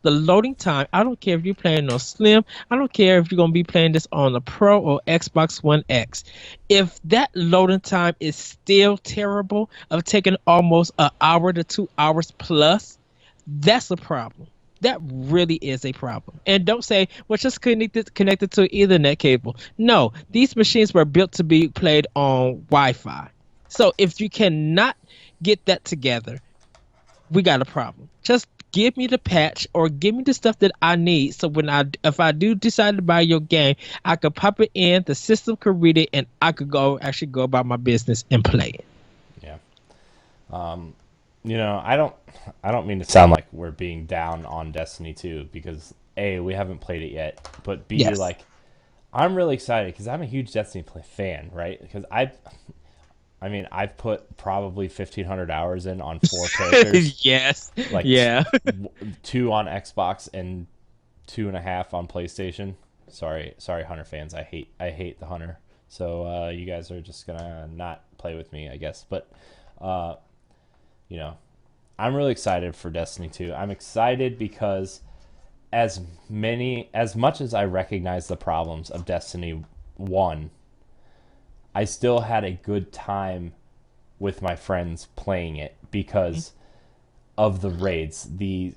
the loading time, I don't care if you're playing on Slim, I don't care if you're gonna be playing this on the Pro or Xbox One X. If that loading time is still terrible, of taking almost an hour to 2 hours plus, that's a problem. That really is a problem. And don't say, well, just connected to an Ethernet cable. No, these machines were built to be played on Wi-Fi. So if you cannot get that together, we got a problem. Just give me the patch or give me the stuff that I need. So if I do decide to buy your game, I could pop it in, the system could read it, and I could go about my business and play it. Yeah. um I don't mean to sound like we're being down on Destiny 2 because A, we haven't played it yet, but B, Yes. like I'm really excited because I'm a huge Destiny fan, right? Because I've put probably 1,500 hours in on 4 characters, Yes. like Yeah. two on Xbox and 2.5 on PlayStation. Sorry, Hunter fans. I hate the Hunter. So you guys are just gonna not play with me, I guess. But uh, you know, I'm really excited for Destiny 2. I'm excited because as much as I recognize the problems of Destiny 1, I still had a good time with my friends playing it because of the raids. The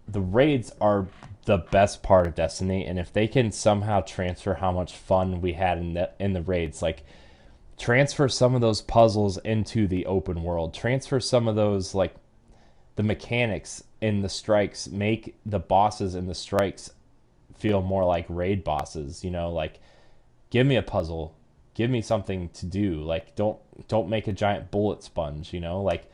raids are the best part of Destiny, and if they can somehow transfer how much fun we had in the raids, like transfer some of those puzzles into the open world, transfer some of those like the mechanics in the strikes, make the bosses in the strikes feel more like raid bosses, like give me a puzzle, give me something to do, like don't make a giant bullet sponge, like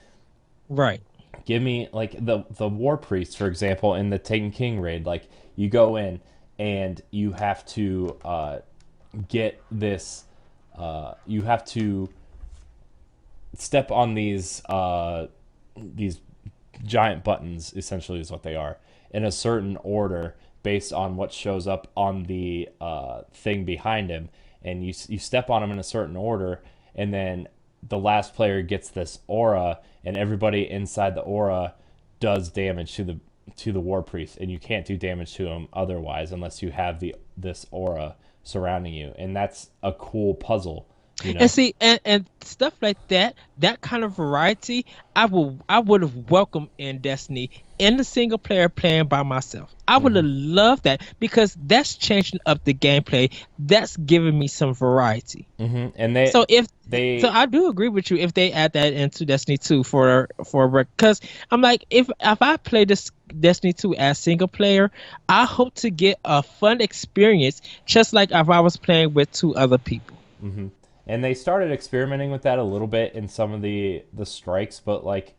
Right. Give me like the war priest, for example, in the Taken King raid. Like you go in and you have to get this. You have to step on these giant buttons. Essentially, is what they are in a certain order based on what shows up on the thing behind him, and you step on them in a certain order, and then the last player gets this aura, and everybody inside the aura does damage to the war priest, and you can't do damage to him otherwise unless you have this aura surrounding you, and that's a cool puzzle, you And know. see, and stuff like that, that kind of variety, I would have welcomed in Destiny in the single player playing by myself. I would Hmm. have loved that because that's changing up the gameplay. That's giving me some variety. Hmm. And So if so, they I do agree with you if they add that into Destiny 2 for because I'm like if I play this Destiny 2 as single player, I hope to get a fun experience just like if I was playing with two other people. hmm and they started experimenting with that a little bit in some of the strikes, but like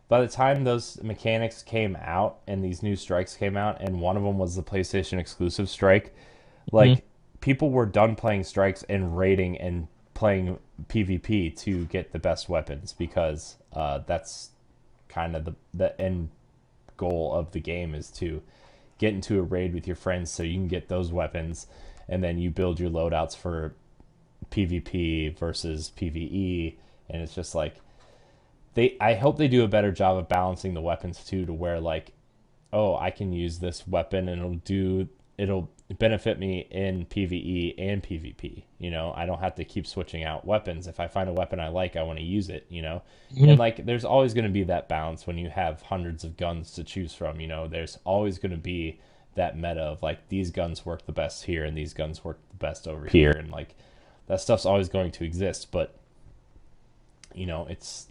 by the time those mechanics came out and these new strikes came out, and one of them was the PlayStation exclusive strike, Mhm. like people were done playing strikes and raiding and playing PvP to get the best weapons, because that's kind of the end goal of the game, is to get into a raid with your friends so you can get those weapons, and then you build your loadouts for PvP versus PvE. And it's just like I hope they do a better job of balancing the weapons too, to where like, oh, I can use this weapon and it'll benefit me in PvE and PvP. You know, I don't have to keep switching out weapons. If I find a weapon I like, I want to use it, you know? And Mhm. like there's always going to be that balance when you have hundreds of guns to choose from, you know. There's always going to be that meta of like, these guns work the best here and these guns work the best over here, and like that stuff's always going to exist. But you know, it's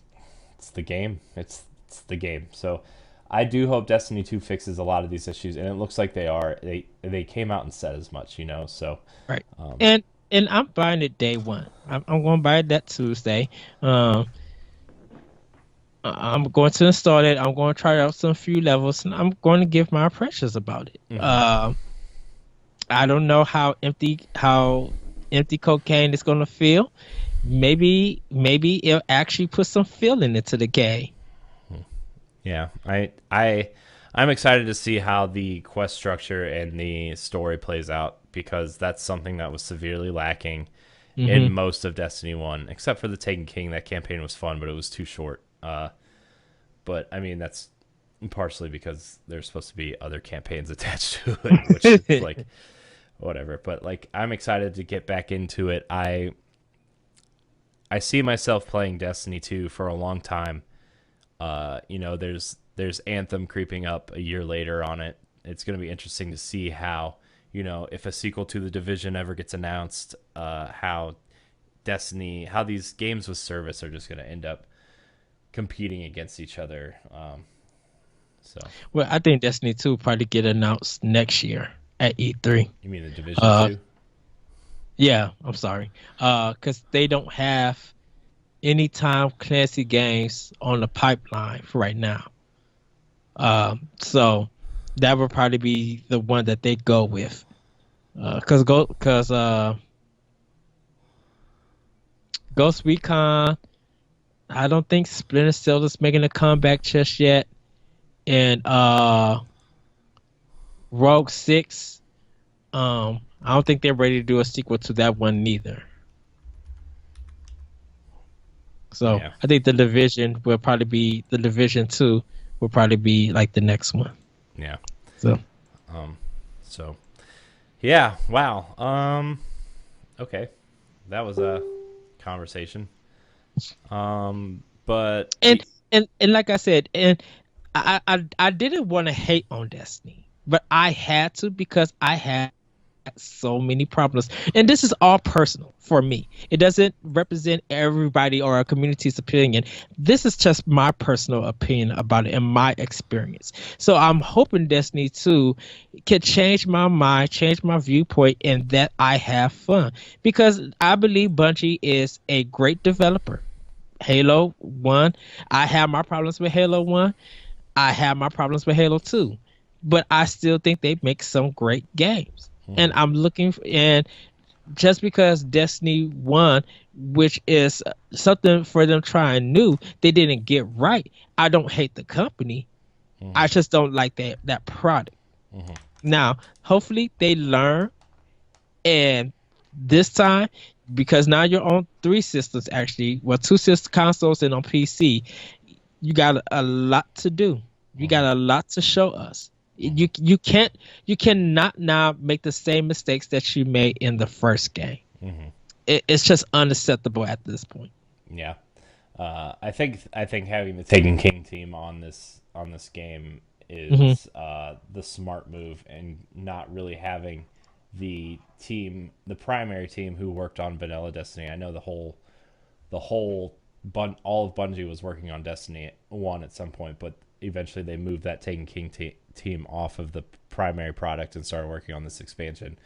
the game. It's the game. So I do hope Destiny 2 fixes a lot of these issues, and it looks like they are. They came out and said as much, you know. So Right. um, And I'm buying it day one. I'm going to buy it that Tuesday. Um, I'm going to install it. I'm going to try out some few levels, and I'm going to give my impressions about it. mhm. I don't know how empty cocaine is going to feel. Maybe it'll actually put some feeling into the game. Yeah, I'm excited to see how the quest structure and the story plays out, because that's something that was severely lacking in Hmm. most of Destiny 1, except for the Taken King. That campaign was fun, but it was too short. But I mean, that's partially because there's supposed to be other campaigns attached to it, which is like whatever. But like, I'm excited to get back into it. I see myself playing Destiny 2 for a long time. You know, there's Anthem creeping up a year later on it. It's going to be interesting to see how, you know, if a sequel to the Division ever gets announced, how how these games with service are just going to end up competing against each other. So Well, I think Destiny 2 will probably get announced next year at E3. you mean the Division Uh, 2? yeah, I'm sorry. Because they don't have any Tom Clancy games on the pipeline for right now. So that would probably be the one that they go with. Because Ghost Recon, I don't think Splinter Cell is making a comeback just yet, and Rogue Six, I don't think they're ready to do a sequel to that one neither. So Yeah, I think the Division Two will probably be like the next one. yeah. So So yeah, wow. Okay, that was a conversation. But and and like I said, and I didn't want to hate on Destiny, but I had to because I had so many problems. And this is all personal for me. It doesn't represent everybody or a community's opinion. This is just my personal opinion about it and my experience. So I'm hoping Destiny 2 can change my mind, change my viewpoint, and that I have fun. Because I believe Bungie is a great developer. Halo 1. I have my problems with Halo 1. I have my problems with Halo 2. But I still think they make some great games. And Hmm. I'm looking for, and just because Destiny 1, which is something for them trying new, they didn't get right. I don't hate the company. I Hmm. just don't like that product. Hmm. Now, hopefully they learn, and this time, because now you're on three systems actually, well, two system consoles and on PC, you got a lot to do. You got Hmm. a lot to show us. Hmm. You cannot now make the same mistakes that you made in the first game. Hmm. It's just unacceptable at this point. Yeah. I think having the Taken King team on this game Hmm. is the smart move, and not really having the primary team who worked on Vanilla Destiny. I know all of Bungie was working on Destiny 1 at some point, but eventually they moved that Taken King team off of the primary product and started working on this expansion.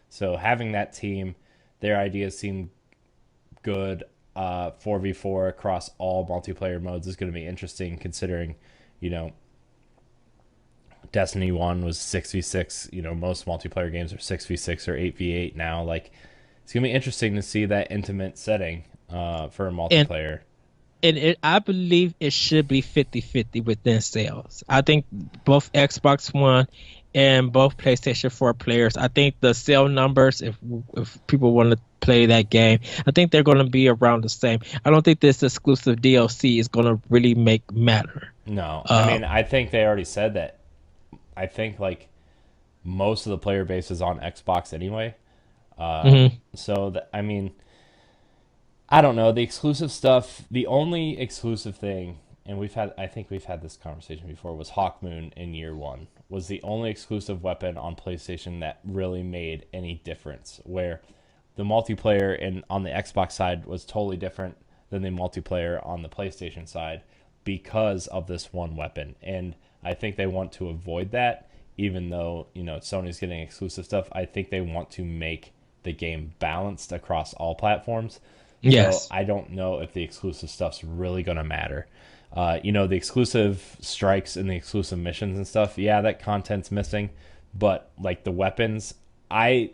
So having that team, their ideas seem good. 4v4 across all multiplayer modes is going to be interesting, considering, you know, Destiny 1 was 6v6. Most multiplayer games are 6v6 or 8v8 now. Like, it's going to be interesting to see that intimate setting for a And multiplayer. I believe it should be 50-50 within sales. I think both Xbox One and both PlayStation 4 players, I think the sale numbers, if people want to play that game, I think they're going to be around the same. I don't think this exclusive DLC is going to really make matter. No, I Uh, mean, I think they already said that. I think, like, most of the player base is on Xbox anyway. mhm. I mean, I don't know, the exclusive stuff. The only exclusive thing, and I think we've had this conversation before, was Hawkmoon in year one. Was the only exclusive weapon on PlayStation that really made any difference. Where the multiplayer on the Xbox side was totally different than the multiplayer on the PlayStation side because of this one weapon. And I think they want to avoid that, even though Sony's getting exclusive stuff. I think they want to make the game balanced across all platforms. So Yes. I don't know if the exclusive stuff's really going to matter. The exclusive strikes and the exclusive missions and stuff, yeah, that content's missing. But, like, the weapons, I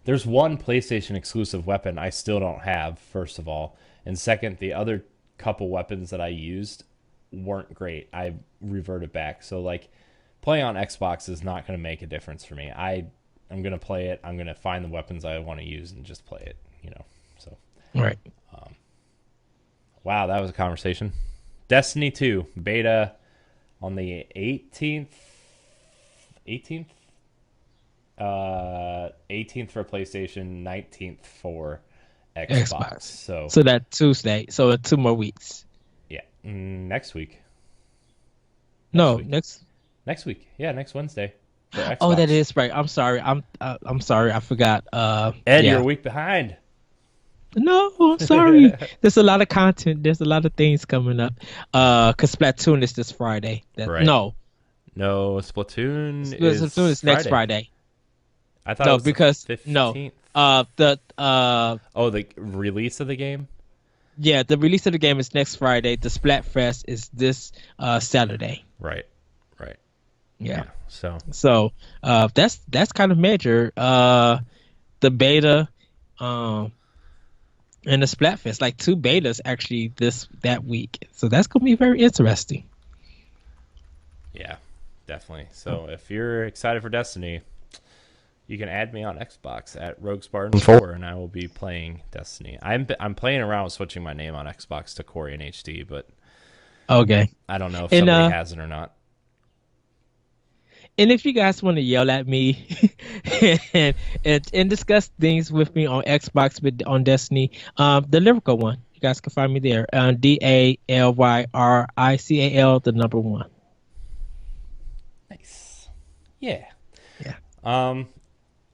there's one PlayStation exclusive weapon I still don't have, first of all. And second, the other couple weapons that I used weren't great. I reverted back. So, like, playing on Xbox is not going to make a difference for me. I'm going to play it. I'm going to find the weapons I want to use and just play it. So, Right. wow, that was a conversation. Destiny 2 beta on the 18th. 18th? 18th for PlayStation, 19th for Xbox. Xbox. So, So that Tuesday. So in 2 more weeks. yeah, next week. Next No, week. next. Next week. Yeah, next Wednesday for Oh, that Xbox. is right. I'm sorry. I'm sorry. I forgot. Ed, you're a Yeah. week behind. No, I'm sorry. There's a lot of content. There's a lot of things coming up. Cause Splatoon is this Friday. That Right. no, No, Splatoon Splatoon is is next Friday. Friday. I thought it No, was the because no. 15th. The Oh, the release of the game? yeah, the release of the game is next Friday. The Splatfest is this Saturday. Right. Right. Yeah. Yeah. So, So that's kind of major. The beta um and the Splatfest, like two betas actually that week. So that's gonna be very interesting. yeah, definitely. So, if you're excited for Destiny, you can add me on Xbox at Rogue Spartan 4, and I will be playing Destiny. I'm playing around with switching my name on Xbox to Corey in HD, but Okay. I don't know if And somebody uh has it or not. and if you guys want to yell at me and, and discuss things with me on Xbox with on Destiny, the lyrical one, you guys can find me there. DALYRICAL, the number one. Nice. Yeah. Yeah. Um.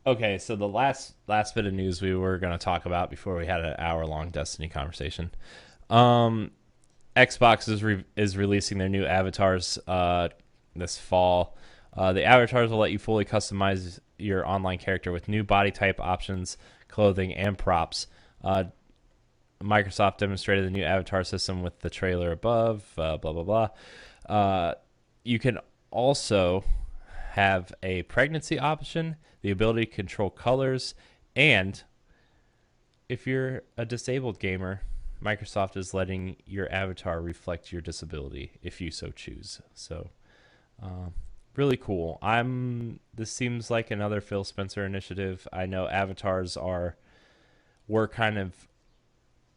Okay. So the last bit of news we were going to talk about before we had an hour long Destiny conversation. Um. Xbox is releasing their new avatars this fall. The avatars will let you fully customize your online character with new body type options, clothing, and props. Microsoft demonstrated the new avatar system with the trailer above. Blah blah blah. You can also have a pregnancy option, the ability to control colors, and if you're a disabled gamer, Microsoft is letting your avatar reflect your disability if you so choose. So, really cool. This seems like another Phil Spencer initiative. I know avatars were kind of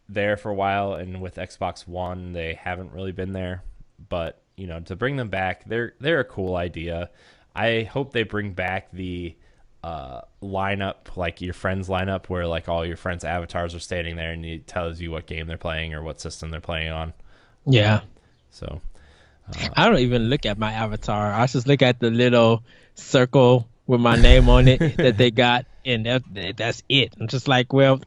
there for a while, and with Xbox One, they haven't really been there. But to bring them back, they're a cool idea. I hope they bring back the lineup, like your friends lineup, where like all your friends' avatars are standing there and it tells you what game they're playing or what system they're playing on. Yeah. So I don't even look at my avatar. I just look at the little circle with my name on it that they got, and that's it. I'm just like, well,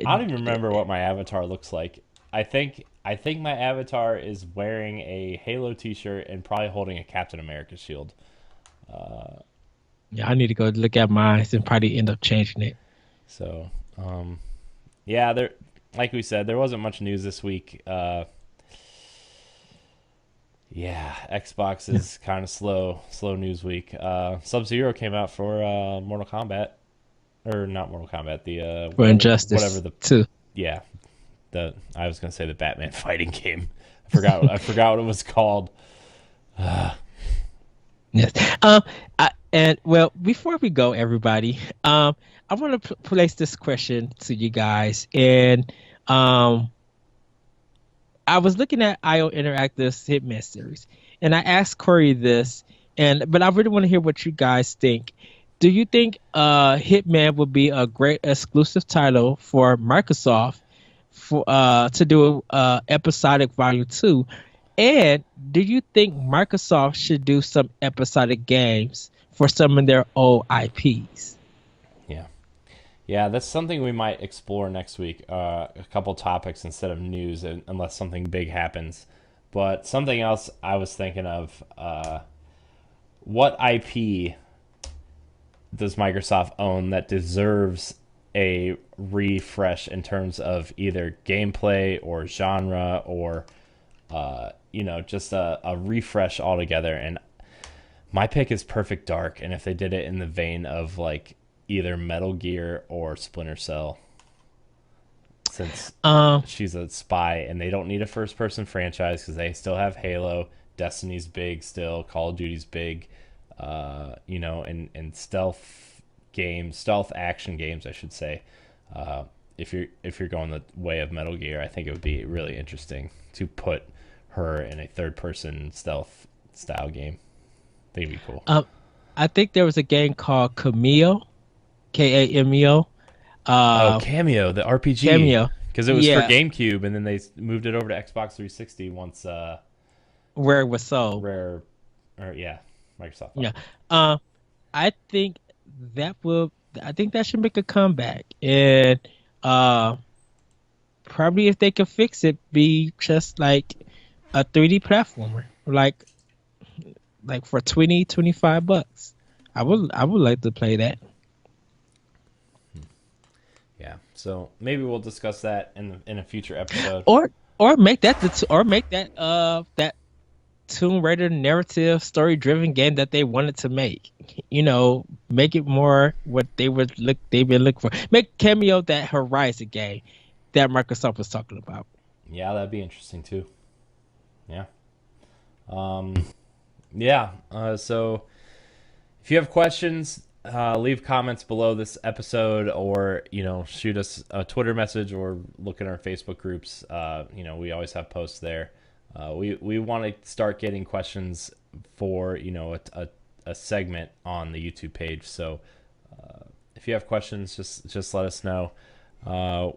I don't even remember what my avatar looks like. I think my avatar is wearing a Halo t-shirt and probably holding a Captain America shield. Yeah, I need to go look at mine and probably end up changing it. So, yeah, like we said, there wasn't much news this week. Yeah, Xbox is kind of slow news week. Sub-Zero came out for Mortal Kombat, or not Mortal Kombat, the For Injustice, whatever the 2. Yeah, I was gonna say the Batman fighting game. I forgot what it was called. Yes. Before we go, everybody, I want to place this question to you guys, and I was looking at IO Interactive's Hitman series, and I asked Corey this, but I really want to hear what you guys think. Do you think Hitman would be a great exclusive title for Microsoft to do episodic volume 2? And do you think Microsoft should do some episodic games for some of their old IPs? Yeah, that's something we might explore next week. A couple topics instead of news, unless something big happens. But something else I was thinking of, what IP does Microsoft own that deserves a refresh in terms of either gameplay or genre or just a refresh altogether? And my pick is Perfect Dark, and if they did it in the vein of like either Metal Gear or Splinter Cell, since she's a spy and they don't need a first person franchise because they still have Halo, Destiny's big still, Call of Duty's big, and stealth action games, I should say. If you're going the way of Metal Gear, I think it would be really interesting to put her in a third person stealth style game. I think it'd be cool. I think there was a game called Cameo, Kameo. Cameo, the RPG. Cameo, because it was for GameCube, and then they moved it over to Xbox 360 once. Where it was sold. Microsoft. Yeah. I think that should make a comeback, and probably if they could fix it, be just like a 3D platformer, like for $20-$25. I would like to play that. Yeah, so maybe we'll discuss that in a future episode. Or make that that Tomb Raider narrative story driven game that they wanted to make. Make it more what they've been looking for. Make Cameo that Horizon game that Microsoft was talking about. Yeah, that'd be interesting too. Yeah. So if you have questions, leave comments below this episode, or shoot us a Twitter message, or look in our Facebook groups. We always have posts there. We want to start getting questions for a segment on the YouTube page. So if you have questions, just let us know.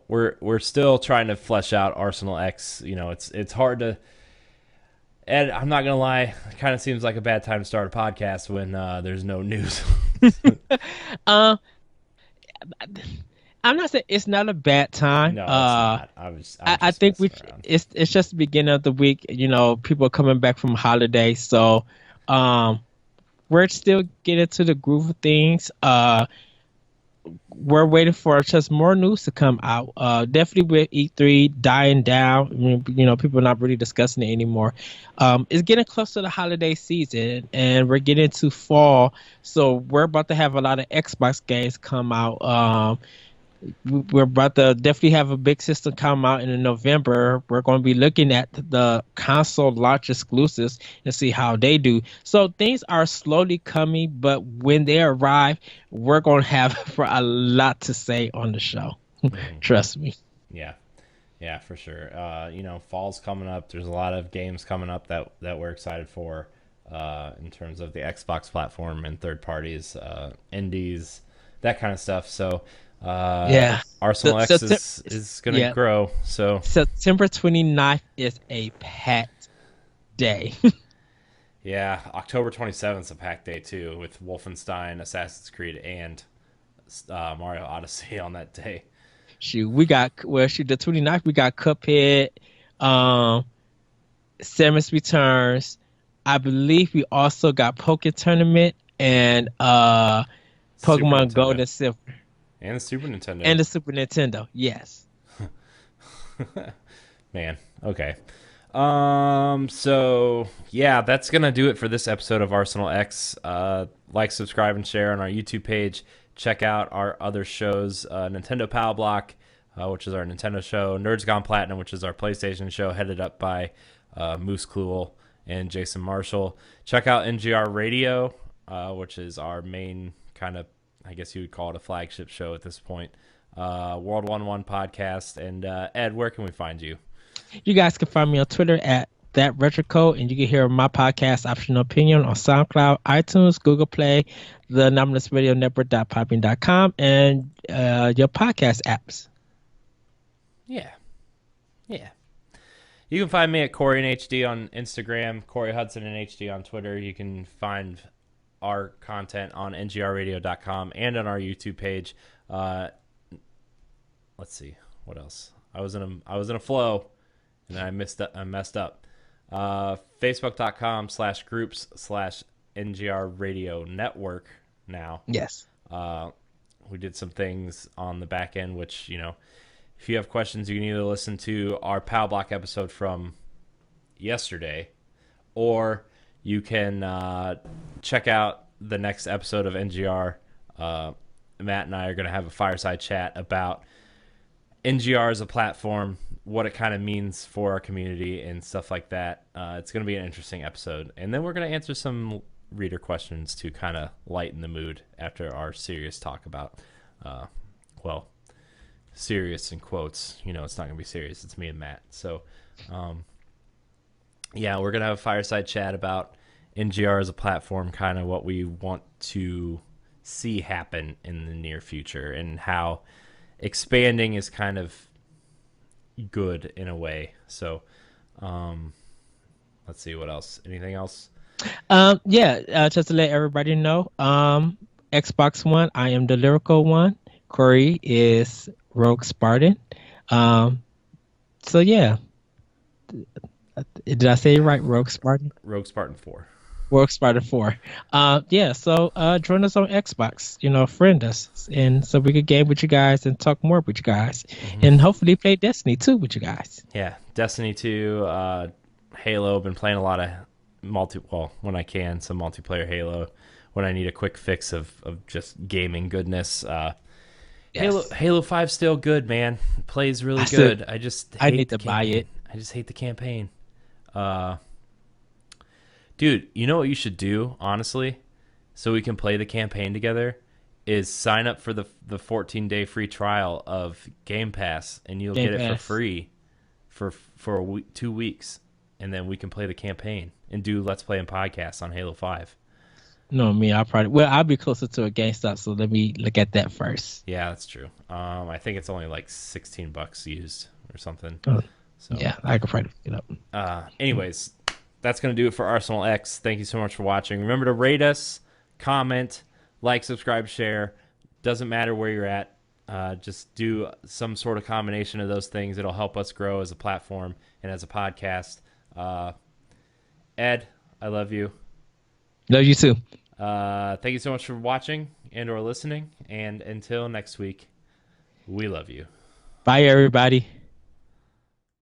We're still trying to flesh out Arsenal X. It's hard to. And I'm not gonna lie, it kind of seems like a bad time to start a podcast when there's no news. I'm not saying it's not a bad time. No, it's not. I think it's just the beginning of the week. People are coming back from holiday, so we're still getting to the groove of things. we're waiting for just more news to come out. Definitely with E3 dying down, I mean, people are not really discussing it anymore. It's getting close to the holiday season, and we're getting to fall, so we're about to have a lot of Xbox games come out. We're about to definitely have a big system come out in November. We're going to be looking at the console launch exclusives and see how they do. So things are slowly coming, but when they arrive, we're going to have for a lot to say on the show. Hmm. Trust me. Yeah, yeah, for sure. Fall's coming up. There's a lot of games coming up that we're excited for in terms of the Xbox platform and third parties, indies, that kind of stuff. So Yeah. Arsenal The, X September, is gonna yeah. grow. So September 29th is a packed day. yeah, October 27th is a packed day too, with Wolfenstein, Assassin's Creed, and Mario Odyssey on that day. Shoot, the 29th, we got Cuphead, um, Samus Returns. I believe we also got Poké Tournament and Super Pokemon Gold Nintendo and Silver and the Super Nintendo. and the Super Nintendo. Yes. Man, okay. So yeah, that's gonna do it for this episode of Arsenal X. Like, subscribe, and share on our YouTube page. Check out our other shows, Nintendo Power Block, which is our Nintendo show, Nerds Gone Platinum, which is our PlayStation show, headed up by Moose Kluel and Jason Marshall. Check out NGR Radio, which is our main kind of, I guess you would call it a flagship show at this point. World 1-1 podcast. And Ed, where can we find you? You guys can find me on Twitter at that retro code, and you can hear my podcast Optional Opinion on SoundCloud, iTunes, Google Play, the Anomalous Radio Network.popping.com, and your podcast apps. Yeah. Yeah. You can find me at Corey in HD on Instagram, Corey Hudson in HD on Twitter. You can find our content on ngrradio.com and on our YouTube page. Let's see what else. I was in a flow, and I messed up. Facebook.com/groups/NGR Radio Network. Now, Yes. we did some things on the back end, which, if you have questions, you can either listen to our Pow Block episode from yesterday, or you can check out the next episode of NGR. Matt and I are going to have a fireside chat about NGR as a platform, what it kind of means for our community and stuff like that. It's going to be an interesting episode. And then we're going to answer some reader questions to kind of lighten the mood after our serious talk about, serious in quotes. It's not going to be serious. It's me and Matt. So, yeah, we're going to have a fireside chat about NGR as a platform, kind of what we want to see happen in the near future and how expanding is kind of good in a way. So, let's see what else. Anything else? Just to let everybody know, Xbox One, I am the lyrical one. Corey is Rogue Spartan. So yeah, did I say it right? Rogue Spartan. Rogue Spartan 4. Rogue Spartan 4. So join us on Xbox. Friend us, and so we could game with you guys and talk more with you guys, and hopefully play Destiny 2 with you guys. Yeah, Destiny 2, Halo. Been playing a lot of when I can, some multiplayer Halo. When I need a quick fix of just gaming goodness. Yes. Halo 5 still good, man. Plays really good. I need to buy it. I just hate the campaign. Dude, you know what you should do, honestly, so we can play the campaign together, is sign up for the 14-day free trial of Game Pass, and you'll get it for free for 2 weeks, and then we can play the campaign and do Let's Play and podcasts on Halo 5. No, me, I'll be closer to a GameStop, so let me look at that first. Yeah, that's true. I think it's only like $16 used or something. So yeah, I could probably pick it up. Anyways, that's going to do it for Arsenal X. Thank you so much for watching. Remember to rate us, comment, like, subscribe, share. Doesn't matter where you're at. Just do some sort of combination of those things. It'll help us grow as a platform and as a podcast. Ed, I love you. Love you too. Thank you so much for watching. and or listening. And until next week, we love you. Bye, everybody.